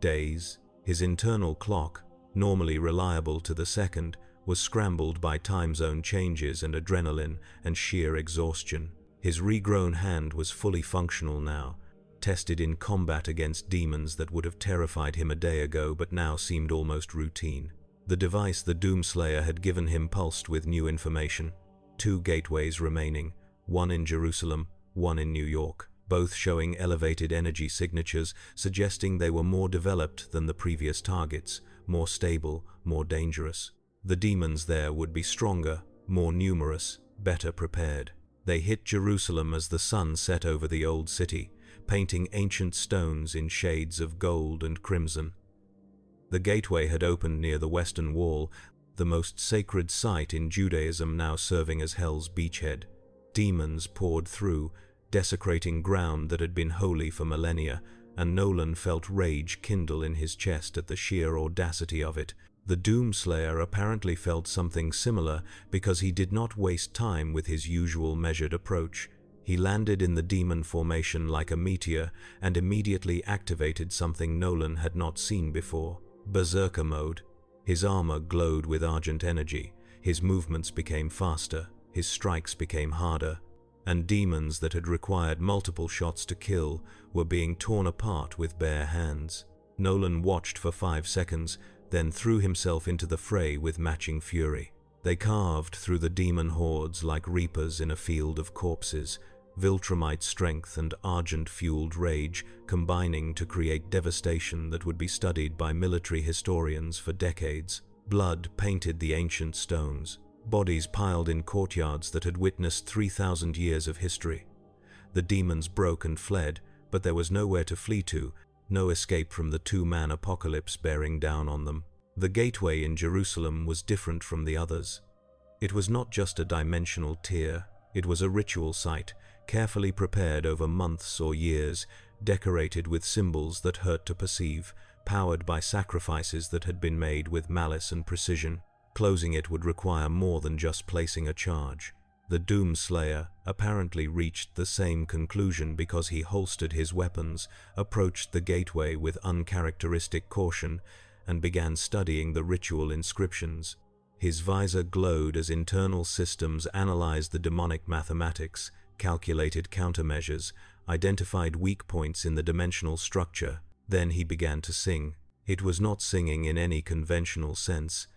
Days? His internal clock, normally reliable to the second, was scrambled by time zone changes and adrenaline and sheer exhaustion. His regrown hand was fully functional now, tested in combat against demons that would have terrified him a day ago but now seemed almost routine. The device the Doomslayer had given him pulsed with new information. 2 gateways remaining, one in Jerusalem, one in New York, both showing elevated energy signatures, suggesting they were more developed than the previous targets, more stable, more dangerous. The demons there would be stronger, more numerous, better prepared. They hit Jerusalem as the sun set over the old city, painting ancient stones in shades of gold and crimson. The gateway had opened near the Western Wall, the most sacred site in Judaism now serving as Hell's beachhead. Demons poured through, desecrating ground that had been holy for millennia, and Nolan felt rage kindle in his chest at the sheer audacity of it. The Doomslayer apparently felt something similar because he did not waste time with his usual measured approach. He landed in the demon formation like a meteor and immediately activated something Nolan had not seen before. Berserker mode. His armor glowed with argent energy, his movements became faster, his strikes became harder, and demons that had required multiple shots to kill were being torn apart with bare hands. Nolan watched for 5 seconds, then threw himself into the fray with matching fury. They carved through the demon hordes like reapers in a field of corpses, Viltrumite strength and argent-fueled rage combining to create devastation that would be studied by military historians for decades. Blood painted the ancient stones, bodies piled in courtyards that had witnessed 3,000 years of history. The demons broke and fled, but there was nowhere to flee to, no escape from the 2-man apocalypse bearing down on them. The gateway in Jerusalem was different from the others. It was not just a dimensional tier, it was a ritual site, carefully prepared over months or years, decorated with symbols that hurt to perceive, powered by sacrifices that had been made with malice and precision. Closing it would require more than just placing a charge. The Doomslayer apparently reached the same conclusion because he holstered his weapons, approached the gateway with uncharacteristic caution, and began studying the ritual inscriptions. His visor glowed as internal systems analyzed the demonic mathematics, calculated countermeasures, identified weak points in the dimensional structure. Then he began to sing. It was not singing in any conventional sense.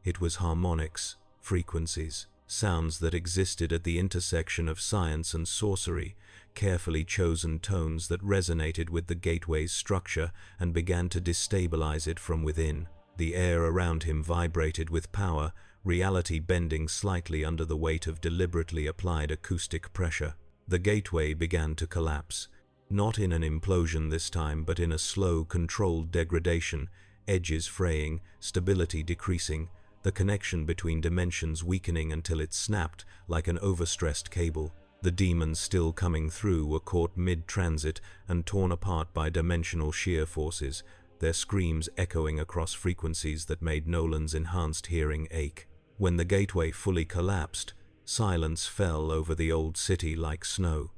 It was harmonics, frequencies, sounds that existed at the intersection of science and sorcery, carefully chosen tones that resonated with the gateway's structure and began to destabilize it from within. The air around him vibrated with power, reality bending slightly under the weight of deliberately applied acoustic pressure. The gateway began to collapse, not in an implosion this time, but in a slow, controlled degradation, edges fraying, stability decreasing, the connection between dimensions weakening until it snapped like an overstressed cable. The demons still coming through were caught mid-transit and torn apart by dimensional shear forces, their screams echoing across frequencies that made Nolan's enhanced hearing ache. When the gateway fully collapsed, silence fell over the old city like snow.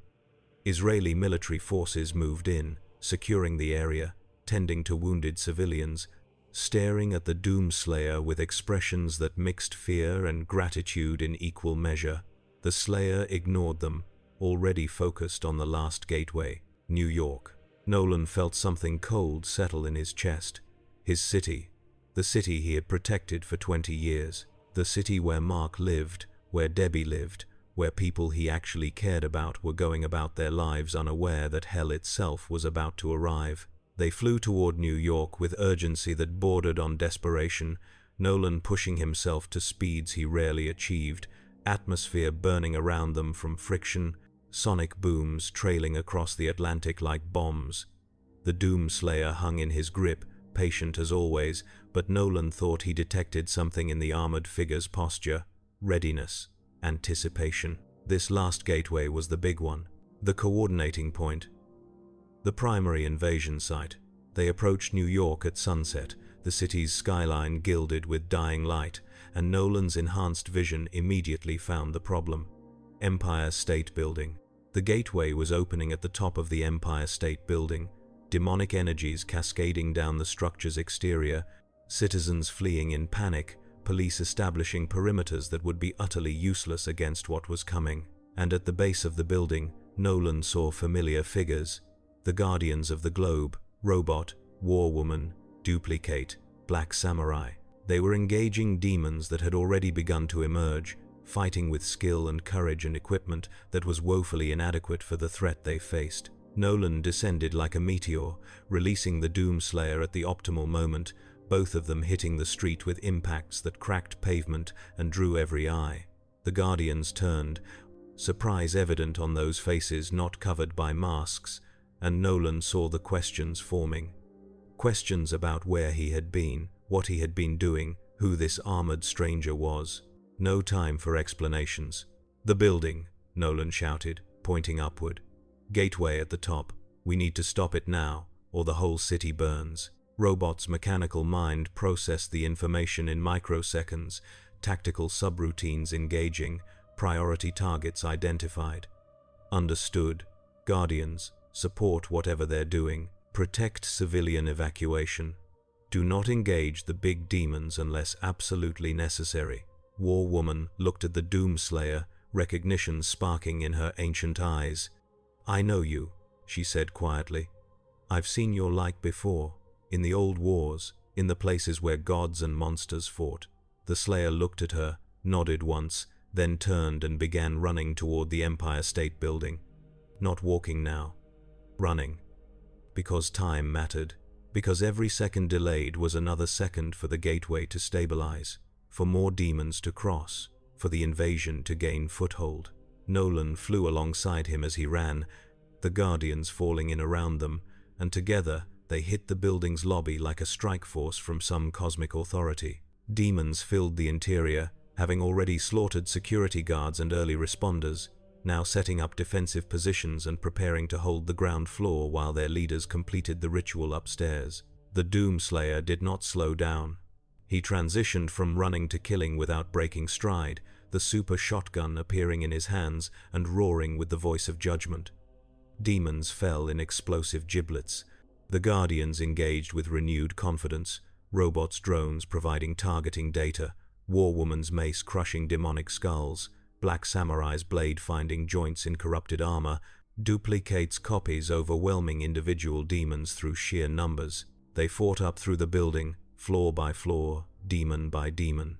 Israeli military forces moved in, securing the area, tending to wounded civilians, staring at the Doomslayer with expressions that mixed fear and gratitude in equal measure. The Slayer ignored them, already focused on the last gateway, New York. Nolan felt something cold settle in his chest. His city, the city he had protected for 20 years, the city where Mark lived, where Debbie lived, where people he actually cared about were going about their lives unaware that hell itself was about to arrive. They flew toward New York with urgency that bordered on desperation, Nolan pushing himself to speeds he rarely achieved, atmosphere burning around them from friction, sonic booms trailing across the Atlantic like bombs. The Doomslayer hung in his grip, patient as always, but Nolan thought he detected something in the armored figure's posture: readiness, anticipation. This last gateway was the big one, the coordinating point, the primary invasion site. They approached New York at sunset, the city's skyline gilded with dying light, and Nolan's enhanced vision immediately found the problem. Empire State Building. The gateway was opening at the top of the Empire State Building, demonic energies cascading down the structure's exterior, citizens fleeing in panic, police establishing perimeters that would be utterly useless against what was coming. And at the base of the building, Nolan saw familiar figures: the Guardians of the Globe, Robot, War Woman, Duplicate, Black Samurai. They were engaging demons that had already begun to emerge, fighting with skill and courage and equipment that was woefully inadequate for the threat they faced. Nolan descended like a meteor, releasing the Doomslayer at the optimal moment, both of them hitting the street with impacts that cracked pavement and drew every eye. The Guardians turned, surprise evident on those faces not covered by masks, and Nolan saw the questions forming. Questions about where he had been, what he had been doing, who this armored stranger was. No time for explanations. "The building," Nolan shouted, pointing upward. "Gateway at the top. We need to stop it now, or the whole city burns." Robot's mechanical mind processed the information in microseconds, tactical subroutines engaging, priority targets identified. "Understood. Guardians, support whatever they're doing. Protect civilian evacuation. Do not engage the big demons unless absolutely necessary." War Woman looked at the Doomslayer, recognition sparking in her ancient eyes. "I know you," she said quietly. "I've seen your like before, in the old wars, in the places where gods and monsters fought." The Slayer looked at her, nodded once, then turned and began running toward the Empire State Building. Not walking now. Running. Because time mattered. Because every second delayed was another second for the gateway to stabilize, for more demons to cross, for the invasion to gain foothold. Nolan flew alongside him as he ran, the Guardians falling in around them, and together they hit the building's lobby like a strike force from some cosmic authority. Demons filled the interior, having already slaughtered security guards and early responders, now setting up defensive positions and preparing to hold the ground floor while their leaders completed the ritual upstairs. The Doomslayer did not slow down. He transitioned from running to killing without breaking stride, the super shotgun appearing in his hands and roaring with the voice of judgment. Demons fell in explosive giblets. The Guardians engaged with renewed confidence, Robot's drones providing targeting data, War Woman's mace crushing demonic skulls, Black Samurai's blade finding joints in corrupted armor, Duplicate's copies overwhelming individual demons through sheer numbers. They fought up through the building, floor by floor, demon by demon.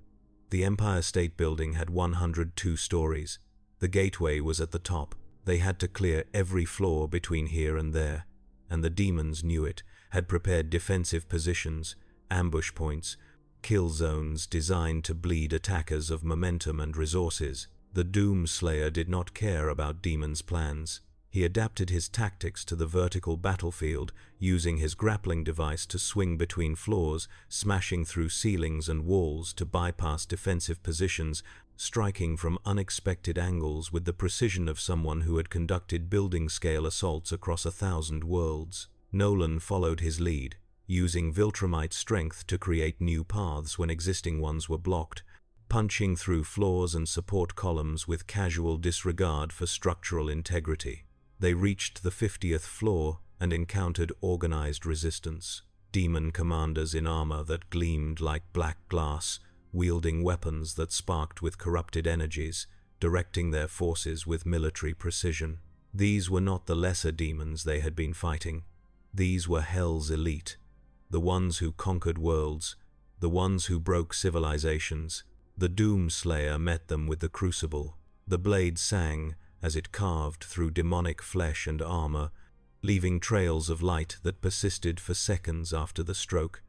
The Empire State Building had 102 stories. The gateway was at the top. They had to clear every floor between here and there, and the demons knew it, had prepared defensive positions, ambush points, kill zones designed to bleed attackers of momentum and resources. The Doomslayer did not care about demons' plans. He adapted his tactics to the vertical battlefield, using his grappling device to swing between floors, smashing through ceilings and walls to bypass defensive positions, striking from unexpected angles with the precision of someone who had conducted building-scale assaults across 1,000 worlds. Nolan followed his lead, using Viltrumite strength to create new paths when existing ones were blocked, punching through floors and support columns with casual disregard for structural integrity. They reached the 50th floor and encountered organized resistance. Demon commanders in armor that gleamed like black glass, wielding weapons that sparked with corrupted energies, directing their forces with military precision. These were not the lesser demons they had been fighting. These were Hell's elite, the ones who conquered worlds, the ones who broke civilizations. The Doomslayer met them with the crucible, The blade sang as it carved through demonic flesh and armor, leaving trails of light that persisted for seconds after the stroke,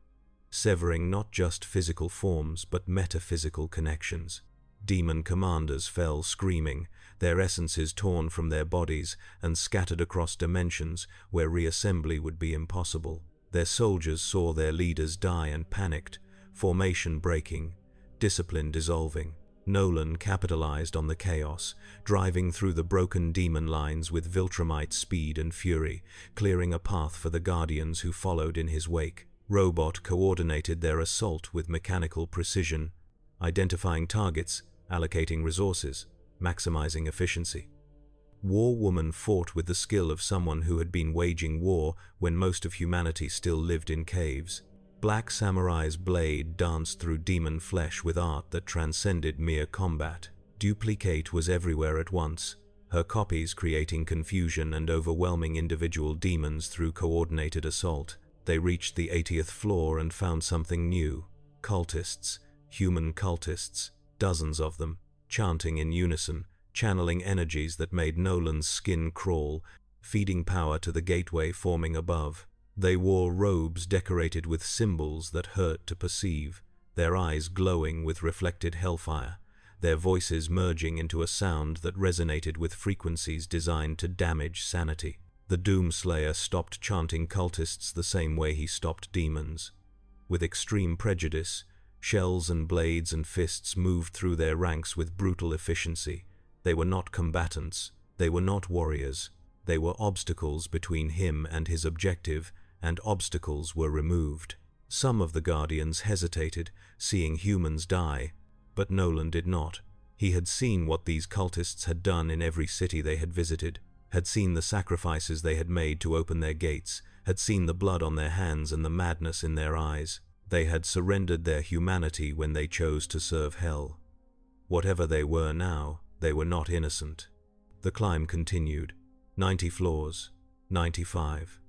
severing not just physical forms but metaphysical connections. Demon commanders fell screaming, their essences torn from their bodies and scattered across dimensions where reassembly would be impossible. Their soldiers saw their leaders die and panicked, formation breaking, discipline dissolving. Nolan capitalized on the chaos, driving through the broken demon lines with Viltrumite speed and fury, clearing a path for the Guardians who followed in his wake. Robot coordinated their assault with mechanical precision, identifying targets, allocating resources, maximizing efficiency. War Woman fought with the skill of someone who had been waging war when most of humanity still lived in caves. Black Samurai's blade danced through demon flesh with art that transcended mere combat. Duplicate was everywhere at once, her copies creating confusion and overwhelming individual demons through coordinated assault. They reached the 80th floor and found something new. Cultists, human cultists, dozens of them, chanting in unison, channeling energies that made Nolan's skin crawl, feeding power to the gateway forming above. They wore robes decorated with symbols that hurt to perceive, their eyes glowing with reflected hellfire, their voices merging into a sound that resonated with frequencies designed to damage sanity. The Doomslayer stopped chanting cultists the same way he stopped demons. With extreme prejudice, shells and blades and fists moved through their ranks with brutal efficiency. They were not combatants, they were not warriors, they were obstacles between him and his objective, and obstacles were removed. Some of the Guardians hesitated, seeing humans die, but Nolan did not. He had seen what these cultists had done in every city they had visited, had seen the sacrifices they had made to open their gates, had seen the blood on their hands and the madness in their eyes. They had surrendered their humanity when they chose to serve hell. Whatever they were now, they were not innocent. The climb continued. 90 floors, 95.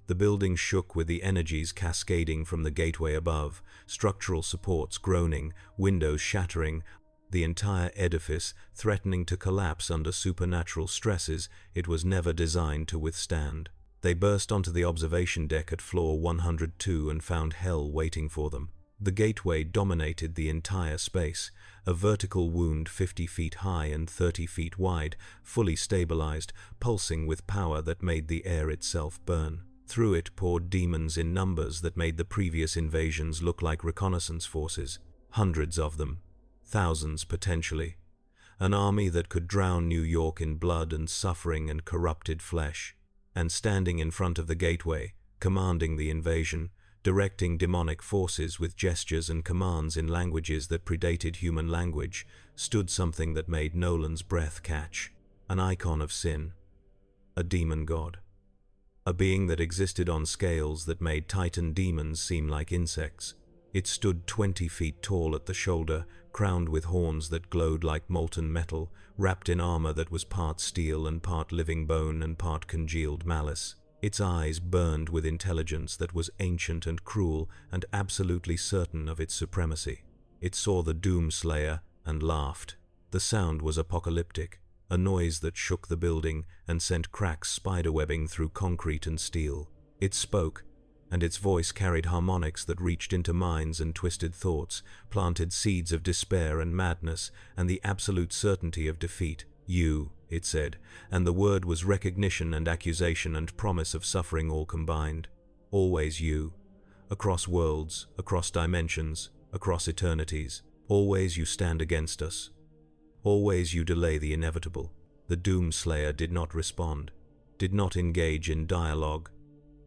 The building shook with the energies cascading from the gateway above, structural supports groaning, windows shattering, the entire edifice threatening to collapse under supernatural stresses it was never designed to withstand. They burst onto the observation deck at floor 102 and found hell waiting for them. The gateway dominated the entire space, a vertical wound 50 feet high and 30 feet wide, fully stabilized, pulsing with power that made the air itself burn. Through it poured demons in numbers that made the previous invasions look like reconnaissance forces. Hundreds of them. Thousands potentially. An army that could drown New York in blood and suffering and corrupted flesh. And standing in front of the gateway, commanding the invasion, directing demonic forces with gestures and commands in languages that predated human language, stood something that made Nolan's breath catch. An icon of sin. A demon god. A being that existed on scales that made Titan demons seem like insects. It stood 20 feet tall at the shoulder, crowned with horns that glowed like molten metal, wrapped in armor that was part steel and part living bone and part congealed malice. Its eyes burned with intelligence that was ancient and cruel and absolutely certain of its supremacy. It saw the Doomslayer and laughed. The sound was apocalyptic, a noise that shook the building and sent cracks spiderwebbing through concrete and steel. It spoke, and its voice carried harmonics that reached into minds and twisted thoughts, planted seeds of despair and madness and the absolute certainty of defeat. You, it said, and the word was recognition and accusation and promise of suffering all combined. Always you. Across worlds, across dimensions, across eternities. Always you stand against us. Always you delay the inevitable. The Doomslayer did not respond, did not engage in dialogue,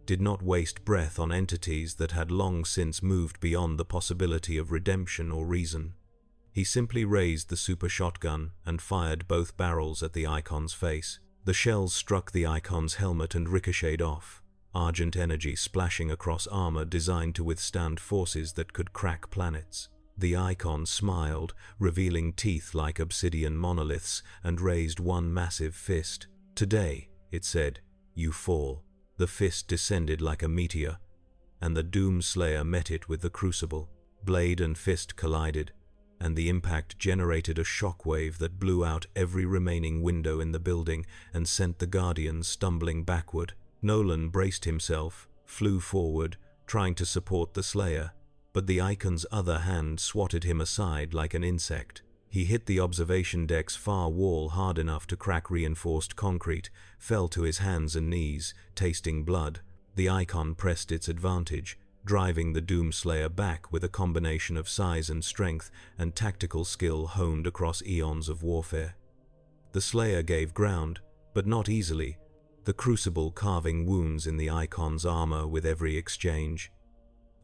did not waste breath on entities that had long since moved beyond the possibility of redemption or reason. He simply raised the super shotgun and fired both barrels at the icon's face. The shells struck the icon's helmet and ricocheted off, argent energy splashing across armor designed to withstand forces that could crack planets. The icon smiled, revealing teeth like obsidian monoliths, and raised one massive fist. Today, it said, you fall. The fist descended like a meteor, and the Doomslayer met it with the crucible. Blade and fist collided. and the impact generated a shockwave that blew out every remaining window in the building and sent the Guardians stumbling backward. Nolan braced himself, flew forward, trying to support the Slayer, but the Icon's other hand swatted him aside like an insect. He hit the observation deck's far wall hard enough to crack reinforced concrete, fell to his hands and knees, tasting blood. The Icon pressed its advantage, driving the Doomslayer back with a combination of size and strength and tactical skill honed across eons of warfare. The Slayer gave ground, but not easily, the Crucible carving wounds in the Icon's armor with every exchange.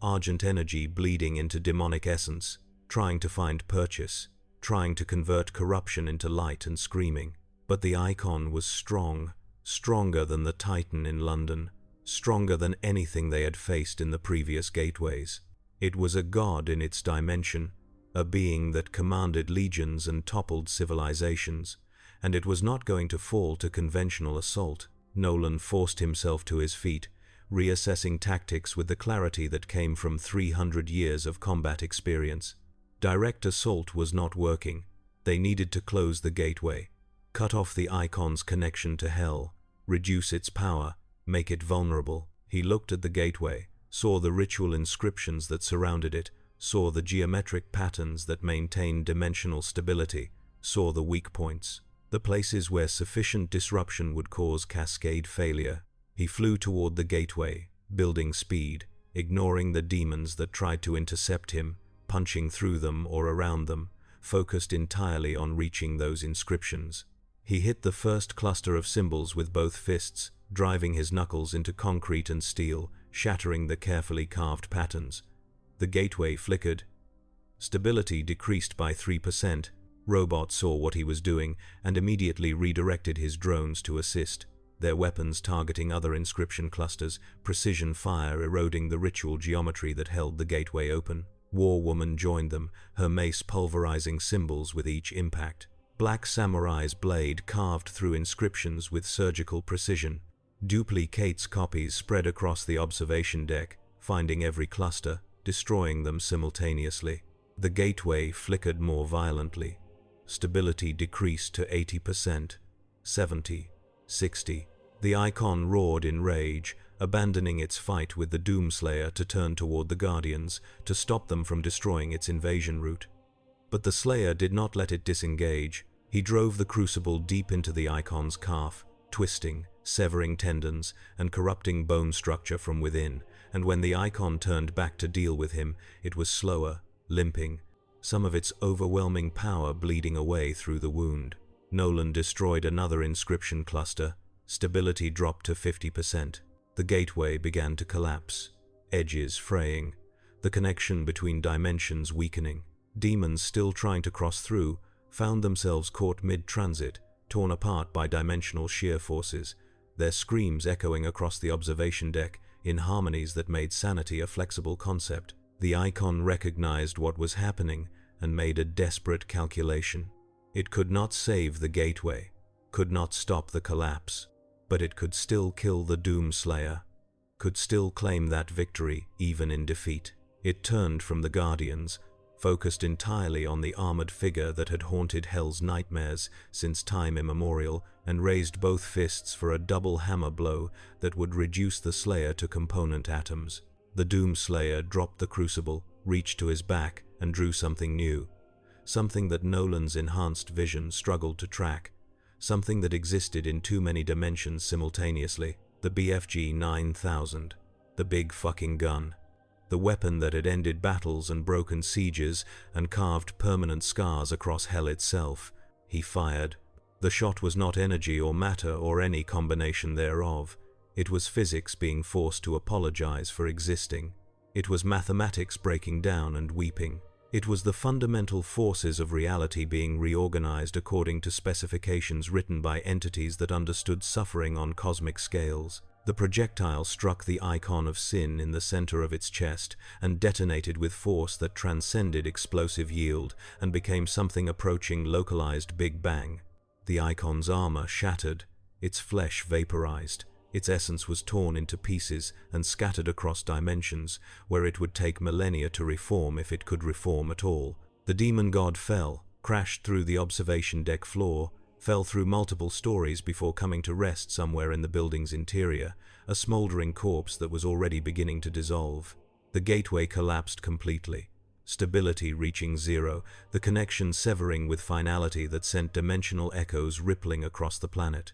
Argent energy bleeding into demonic essence, trying to find purchase, trying to convert corruption into light and screaming. But the Icon was strong, stronger than the Titan in London, stronger than anything they had faced in the previous gateways. It was a god in its dimension, a being that commanded legions and toppled civilizations, and it was not going to fall to conventional assault. Nolan forced himself to his feet, reassessing tactics with the clarity that came from 300 years of combat experience. Direct assault was not working. They needed to close the gateway, cut off the Icon's connection to hell, reduce its power, make it vulnerable. He looked at the gateway, saw the ritual inscriptions that surrounded it, saw the geometric patterns that maintained dimensional stability, saw the weak points, the places where sufficient disruption would cause cascade failure. He flew toward the gateway, building speed, ignoring the demons that tried to intercept him, punching through them or around them, focused entirely on reaching those inscriptions. He hit the first cluster of symbols with both fists, driving his knuckles into concrete and steel, shattering the carefully carved patterns. The gateway flickered. Stability decreased by 3%. Robot saw what he was doing and immediately redirected his drones to assist, their weapons targeting other inscription clusters, precision fire eroding the ritual geometry that held the gateway open. Warwoman joined them, her mace pulverizing symbols with each impact. Black Samurai's blade carved through inscriptions with surgical precision. Duplicate's copies spread across the observation deck, finding every cluster, destroying them simultaneously. The gateway flickered more violently. Stability decreased to 80%, 70, 60. The Icon roared in rage, abandoning its fight with the Doomslayer to turn toward the Guardians, to stop them from destroying its invasion route. But the Slayer did not let it disengage. He drove the Crucible deep into the Icon's calf, twisting, severing tendons, and corrupting bone structure from within, and when the Icon turned back to deal with him, it was slower, limping, some of its overwhelming power bleeding away through the wound. Nolan destroyed another inscription cluster. Stability dropped to 50%. The gateway began to collapse, edges fraying, the connection between dimensions weakening. Demons still trying to cross through found themselves caught mid-transit, torn apart by dimensional shear forces, their screams echoing across the observation deck in harmonies that made sanity a flexible concept. The Icon recognized what was happening and made a desperate calculation. It could not save the gateway, could not stop the collapse, but it could still kill the Doomslayer, could still claim that victory even in defeat. It turned from the Guardians, focused entirely on the armored figure that had haunted Hell's nightmares since time immemorial, and raised both fists for a double hammer blow that would reduce the Slayer to component atoms. The Doomslayer dropped the Crucible, reached to his back, and drew something new. Something that Nolan's enhanced vision struggled to track. Something that existed in too many dimensions simultaneously. The BFG 9000. The big fucking gun. The weapon that had ended battles and broken sieges and carved permanent scars across hell itself. He fired. The shot was not energy or matter or any combination thereof. It was physics being forced to apologize for existing. It was mathematics breaking down and weeping. It was the fundamental forces of reality being reorganized according to specifications written by entities that understood suffering on cosmic scales. The projectile struck the Icon of Sin in the center of its chest and detonated with force that transcended explosive yield and became something approaching localized Big Bang. The Icon's armor shattered, its flesh vaporized. Its essence was torn into pieces and scattered across dimensions, where it would take millennia to reform if it could reform at all. The demon god fell, crashed through the observation deck floor, fell through multiple stories before coming to rest somewhere in the building's interior, a smoldering corpse that was already beginning to dissolve. The gateway collapsed completely, stability reaching zero, the connection severing with finality that sent dimensional echoes rippling across the planet.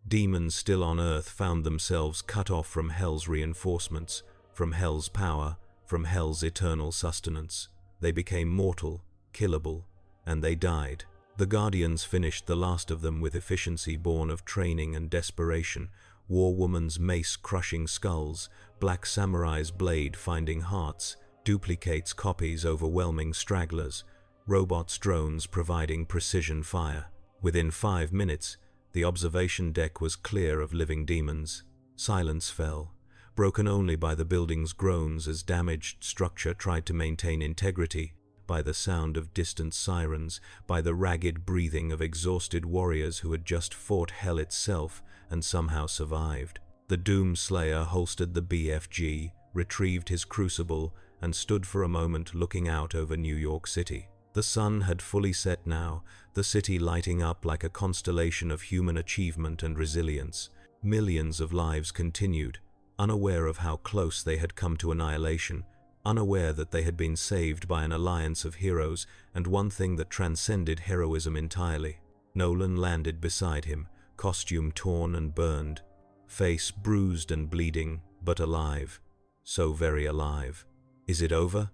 Demons still on Earth found themselves cut off from Hell's reinforcements, from Hell's power, from Hell's eternal sustenance. They became mortal, killable, and they died. The Guardians finished the last of them with efficiency born of training and desperation, Warwoman's mace crushing skulls, Black Samurai's blade finding hearts, duplicates copies overwhelming stragglers, robots' drones providing precision fire. Within 5 minutes, the observation deck was clear of living demons. Silence fell, broken only by the building's groans as damaged structure tried to maintain integrity, by the sound of distant sirens, by the ragged breathing of exhausted warriors who had just fought hell itself and somehow survived. The Doomslayer holstered the BFG, retrieved his crucible, and stood for a moment looking out over New York City. The sun had fully set now, the city lighting up like a constellation of human achievement and resilience. Millions of lives continued, unaware of how close they had come to annihilation, unaware that they had been saved by an alliance of heroes and one thing that transcended heroism entirely. Nolan landed beside him, costume torn and burned, face bruised and bleeding, but alive. So very alive. "Is it over?"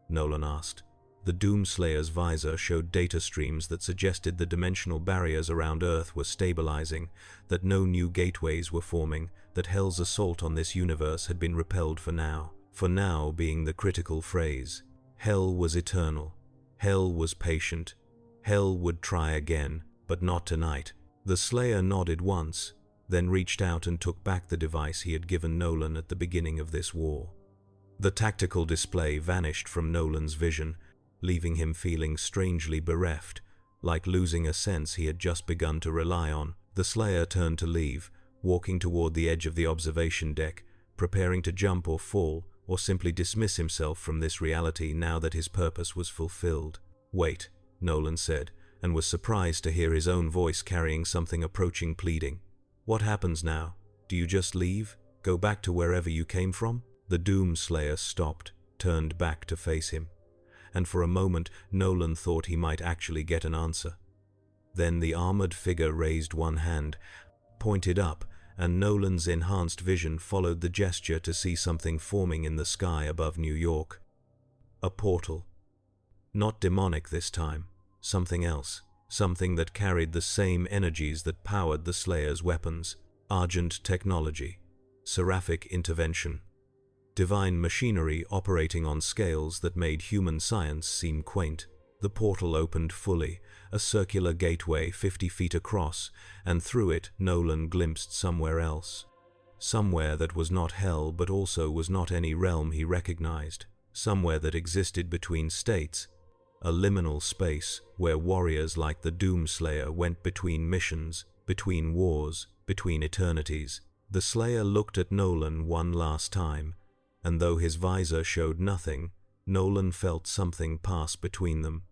Nolan asked. The Doomslayer's visor showed data streams that suggested the dimensional barriers around Earth were stabilizing, that no new gateways were forming, that Hell's assault on this universe had been repelled for now. For now being the critical phrase. Hell was eternal. Hell was patient. Hell would try again, but not tonight. The Slayer nodded once, then reached out and took back the device he had given Nolan at the beginning of this war. The tactical display vanished from Nolan's vision, leaving him feeling strangely bereft, like losing a sense he had just begun to rely on. The Slayer turned to leave, walking toward the edge of the observation deck, preparing to jump or fall, or simply dismiss himself from this reality now that his purpose was fulfilled. "Wait," Nolan said, and was surprised to hear his own voice carrying something approaching pleading. "What happens now? Do you just leave? Go back to wherever you came from?" The Doomslayer stopped, turned back to face him, and for a moment Nolan thought he might actually get an answer. Then the armored figure raised one hand, pointed up, and Nolan's enhanced vision followed the gesture to see something forming in the sky above New York. A portal. Not demonic this time, something else, something that carried the same energies that powered the Slayer's weapons. Argent technology, seraphic intervention, divine machinery operating on scales that made human science seem quaint. The portal opened fully, a circular gateway 50 feet across, and through it Nolan glimpsed somewhere else. Somewhere that was not Hell but also was not any realm he recognized. Somewhere that existed between states. A liminal space where warriors like the Doomslayer went between missions, between wars, between eternities. The Slayer looked at Nolan one last time, and though his visor showed nothing, Nolan felt something pass between them.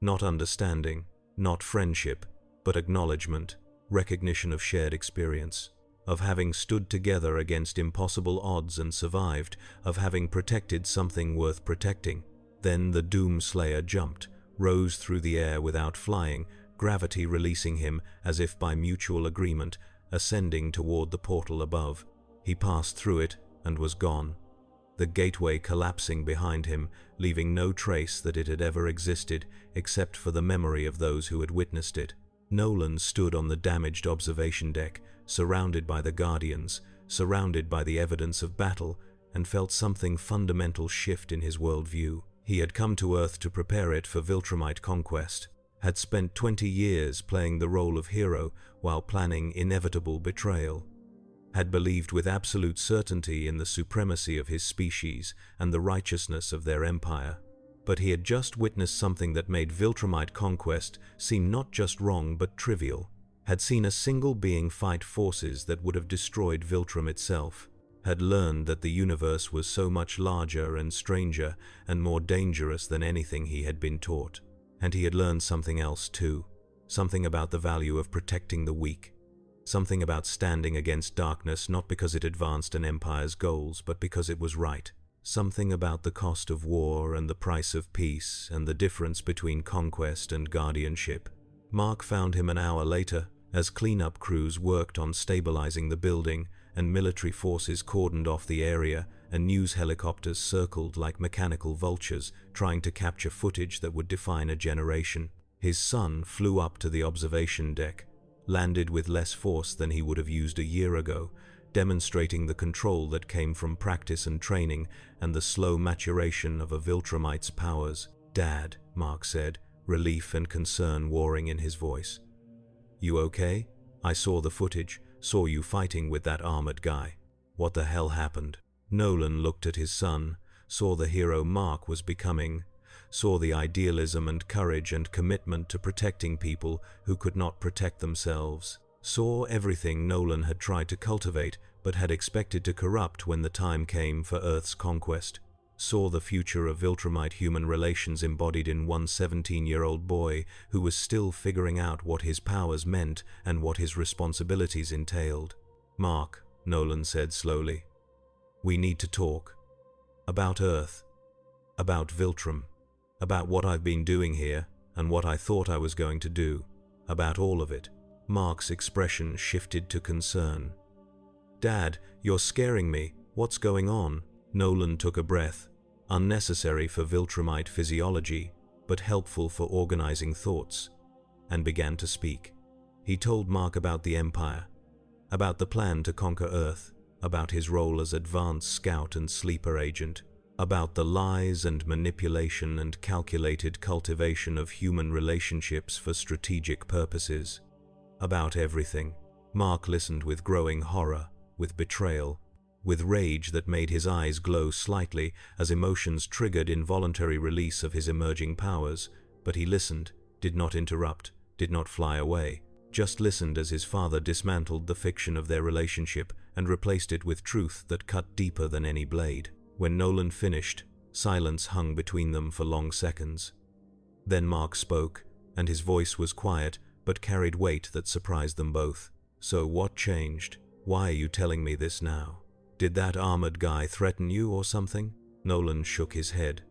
Not understanding, not friendship, but acknowledgement, recognition of shared experience, of having stood together against impossible odds and survived, of having protected something worth protecting. Then the Doomslayer jumped, rose through the air without flying, gravity releasing him as if by mutual agreement, ascending toward the portal above. He passed through it and was gone, the gateway collapsing behind him, leaving no trace that it had ever existed except for the memory of those who had witnessed it. Nolan stood on the damaged observation deck, surrounded by the Guardians, surrounded by the evidence of battle, and felt something fundamental shift in his worldview. He had come to Earth to prepare it for Viltrumite conquest, had spent 20 years playing the role of hero while planning inevitable betrayal, had believed with absolute certainty in the supremacy of his species and the righteousness of their empire. But he had just witnessed something that made Viltrumite conquest seem not just wrong but trivial, had seen a single being fight forces that would have destroyed Viltrum itself, had learned that the universe was so much larger and stranger and more dangerous than anything he had been taught. And he had learned something else too, something about the value of protecting the weak, something about standing against darkness not because it advanced an empire's goals, but because it was right, something about the cost of war and the price of peace and the difference between conquest and guardianship. Mark found him an hour later, as cleanup crews worked on stabilizing the building and military forces cordoned off the area and news helicopters circled like mechanical vultures trying to capture footage that would define a generation. His son flew up to the observation deck, landed with less force than he would have used a year ago, demonstrating the control that came from practice and training and the slow maturation of a Viltrumite's powers. "Dad," Mark said, relief and concern warring in his voice. "You okay? I saw the footage, saw you fighting with that armored guy. What the hell happened?" Nolan looked at his son, saw the hero Mark was becoming, saw the idealism and courage and commitment to protecting people who could not protect themselves, saw everything Nolan had tried to cultivate but had expected to corrupt when the time came for Earth's conquest, saw the future of Viltrumite human relations embodied in one 17-year-old boy who was still figuring out what his powers meant and what his responsibilities entailed. "Mark," Nolan said slowly, "we need to talk. About Earth. About Viltrum. About what I've been doing here and what I thought I was going to do. About all of it." Mark's expression shifted to concern. "Dad, you're scaring me. What's going on?" Nolan took a breath, unnecessary for Viltrumite physiology, but helpful for organizing thoughts, and began to speak. He told Mark about the Empire, about the plan to conquer Earth, about his role as advanced scout and sleeper agent, about the lies and manipulation and calculated cultivation of human relationships for strategic purposes. About everything. Mark listened with growing horror, with betrayal, with rage that made his eyes glow slightly as emotions triggered involuntary release of his emerging powers, but he listened, did not interrupt, did not fly away, just listened as his father dismantled the fiction of their relationship and replaced it with truth that cut deeper than any blade. When Nolan finished, silence hung between them for long seconds. Then Mark spoke, and his voice was quiet but carried weight that surprised them both. "So what changed? Why are you telling me this now? Did that armored guy threaten you or something?" Nolan shook his head.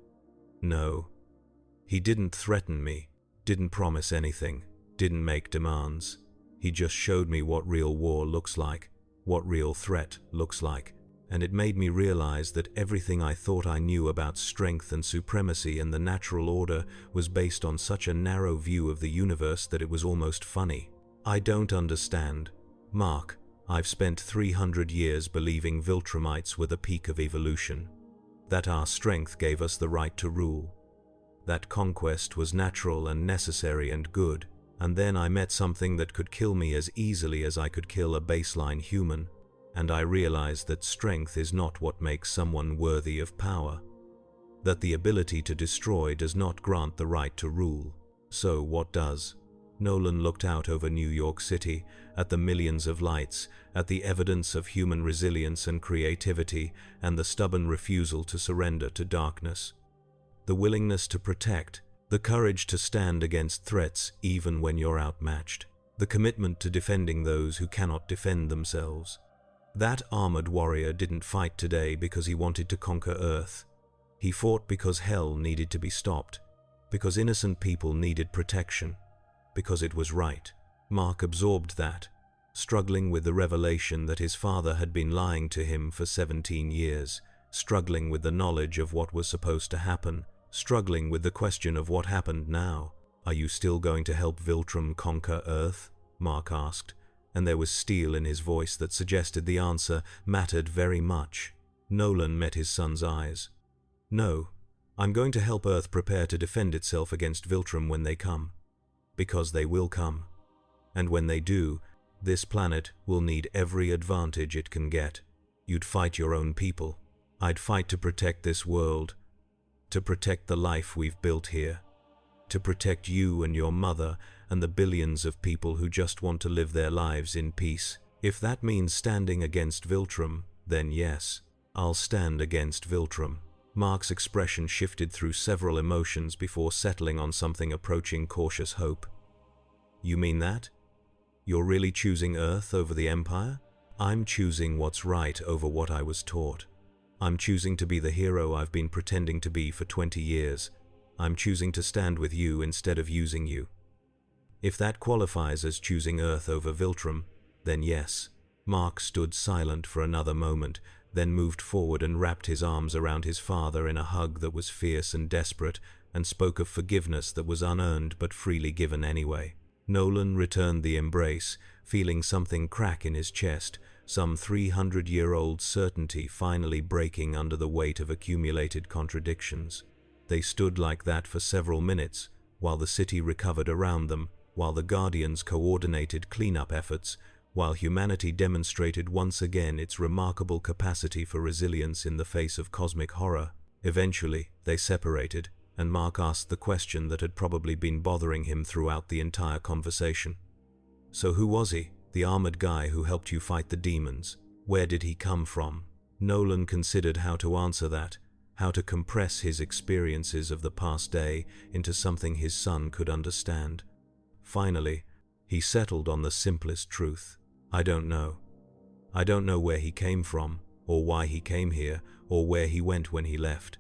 "No. He didn't threaten me, didn't promise anything, didn't make demands. He just showed me what real war looks like, what real threat looks like. And it made me realize that everything I thought I knew about strength and supremacy and the natural order was based on such a narrow view of the universe that it was almost funny. I don't understand. Mark, I've spent 300 years believing Viltrumites were the peak of evolution, that our strength gave us the right to rule, that conquest was natural and necessary and good, and then I met something that could kill me as easily as I could kill a baseline human, and I realized that strength is not what makes someone worthy of power, that the ability to destroy does not grant the right to rule. So what does?" Nolan looked out over New York City, at the millions of lights, at the evidence of human resilience and creativity, and the stubborn refusal to surrender to darkness. The willingness to protect, the courage to stand against threats even when you're outmatched, the commitment to defending those who cannot defend themselves. That armored warrior didn't fight today because he wanted to conquer Earth. He fought because hell needed to be stopped, because innocent people needed protection, because it was right. Mark absorbed that, struggling with the revelation that his father had been lying to him for 17 years, struggling with the knowledge of what was supposed to happen, struggling with the question of what happened now. "Are you still going to help Viltrum conquer Earth?" Mark asked, and there was steel in his voice that suggested the answer mattered very much. Nolan met his son's eyes. "No, I'm going to help Earth prepare to defend itself against Viltrum when they come. Because they will come. And when they do, this planet will need every advantage it can get. You'd fight your own people. I'd fight to protect this world, to protect the life we've built here, to protect you and your mother and the billions of people who just want to live their lives in peace. If that means standing against Viltrum, then yes, I'll stand against Viltrum. Mark's expression shifted through several emotions before settling on something approaching cautious hope. You mean that? You're really choosing Earth over the Empire? I'm choosing what's right over what I was taught. I'm choosing to be the hero I've been pretending to be for 20 years. I'm choosing to stand with you instead of using you. If that qualifies as choosing Earth over Viltrum, then yes. Mark stood silent for another moment, then moved forward and wrapped his arms around his father in a hug that was fierce and desperate, and spoke of forgiveness that was unearned but freely given anyway. Nolan returned the embrace, feeling something crack in his chest, some 300-year-old certainty finally breaking under the weight of accumulated contradictions. They stood like that for several minutes, while the city recovered around them, while the Guardians coordinated cleanup efforts, while humanity demonstrated once again its remarkable capacity for resilience in the face of cosmic horror. Eventually, they separated, and Mark asked the question that had probably been bothering him throughout the entire conversation. So who was he, the armored guy who helped you fight the demons? Where did he come from? Nolan considered how to answer that, how to compress his experiences of the past day into something his son could understand. Finally, he settled on the simplest truth. I don't know. I don't know where he came from, or why he came here, or where he went when he left.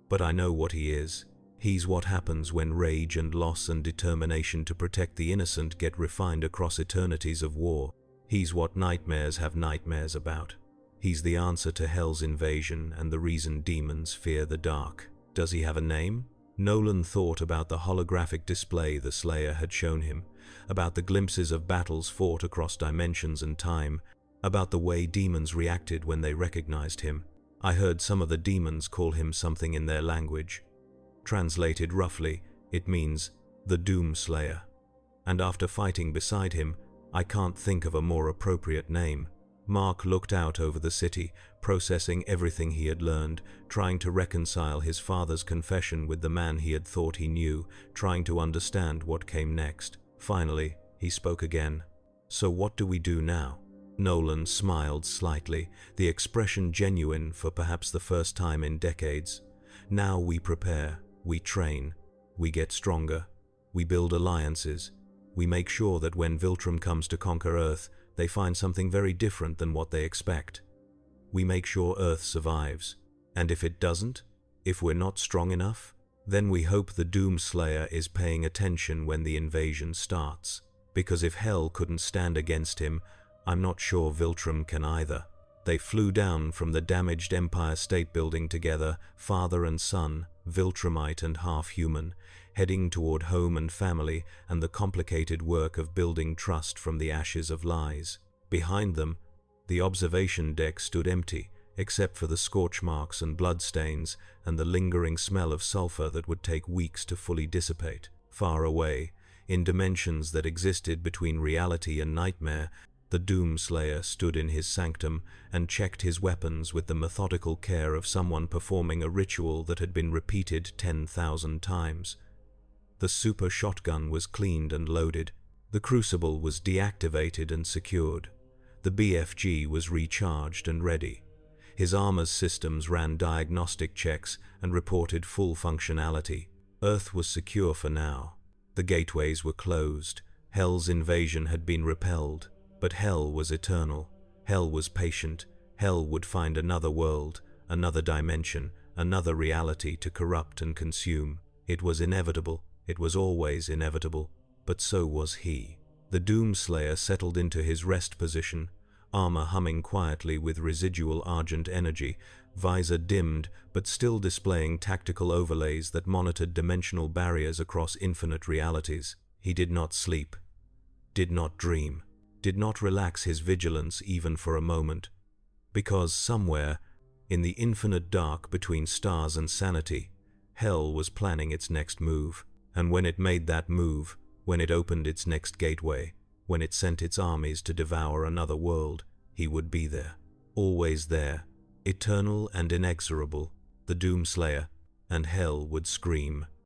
But I know what he is. He's what happens when rage and loss and determination to protect the innocent get refined across eternities of war. He's what nightmares have nightmares about. He's the answer to Hell's invasion and the reason demons fear the dark. Does he have a name? Nolan thought about the holographic display the Slayer had shown him, about the glimpses of battles fought across dimensions and time, about the way demons reacted when they recognized him. I heard some of the demons call him something in their language. Translated roughly, it means the Doomslayer. And after fighting beside him, I can't think of a more appropriate name. Mark looked out over the city, processing everything he had learned, trying to reconcile his father's confession with the man he had thought he knew, trying to understand what came next. Finally, he spoke again. So what do we do now? Nolan smiled slightly, the expression genuine for perhaps the first time in decades. Now we prepare, we train, we get stronger, we build alliances, we make sure that when Viltrum comes to conquer Earth, they find something very different than what they expect. We make sure Earth survives, and if it doesn't, if we're not strong enough, then we hope the Doomslayer is paying attention when the invasion starts. Because if Hell couldn't stand against him, I'm not sure Viltrum can either. They flew down from the damaged Empire State Building together, father and son, Viltrumite and half-human, heading toward home and family and the complicated work of building trust from the ashes of lies. Behind them, the observation deck stood empty, except for the scorch marks and bloodstains and the lingering smell of sulfur that would take weeks to fully dissipate. Far away, in dimensions that existed between reality and nightmare, the Doomslayer stood in his sanctum and checked his weapons with the methodical care of someone performing a ritual that had been repeated 10,000 times. The super shotgun was cleaned and loaded. The crucible was deactivated and secured. The BFG was recharged and ready. His armor's systems ran diagnostic checks and reported full functionality. Earth was secure for now. The gateways were closed. Hell's invasion had been repelled. But Hell was eternal. Hell was patient. Hell would find another world, another dimension, another reality to corrupt and consume. It was inevitable. It was always inevitable. But so was he. The Doomslayer settled into his rest position, armor humming quietly with residual argent energy, visor dimmed but still displaying tactical overlays that monitored dimensional barriers across infinite realities. He did not sleep, did not dream, did not relax his vigilance even for a moment, because somewhere, in the infinite dark between stars and sanity, Hell was planning its next move. And when it made that move, when it opened its next gateway, when it sent its armies to devour another world, he would be there, always there, eternal and inexorable, the Doomslayer, and Hell would scream.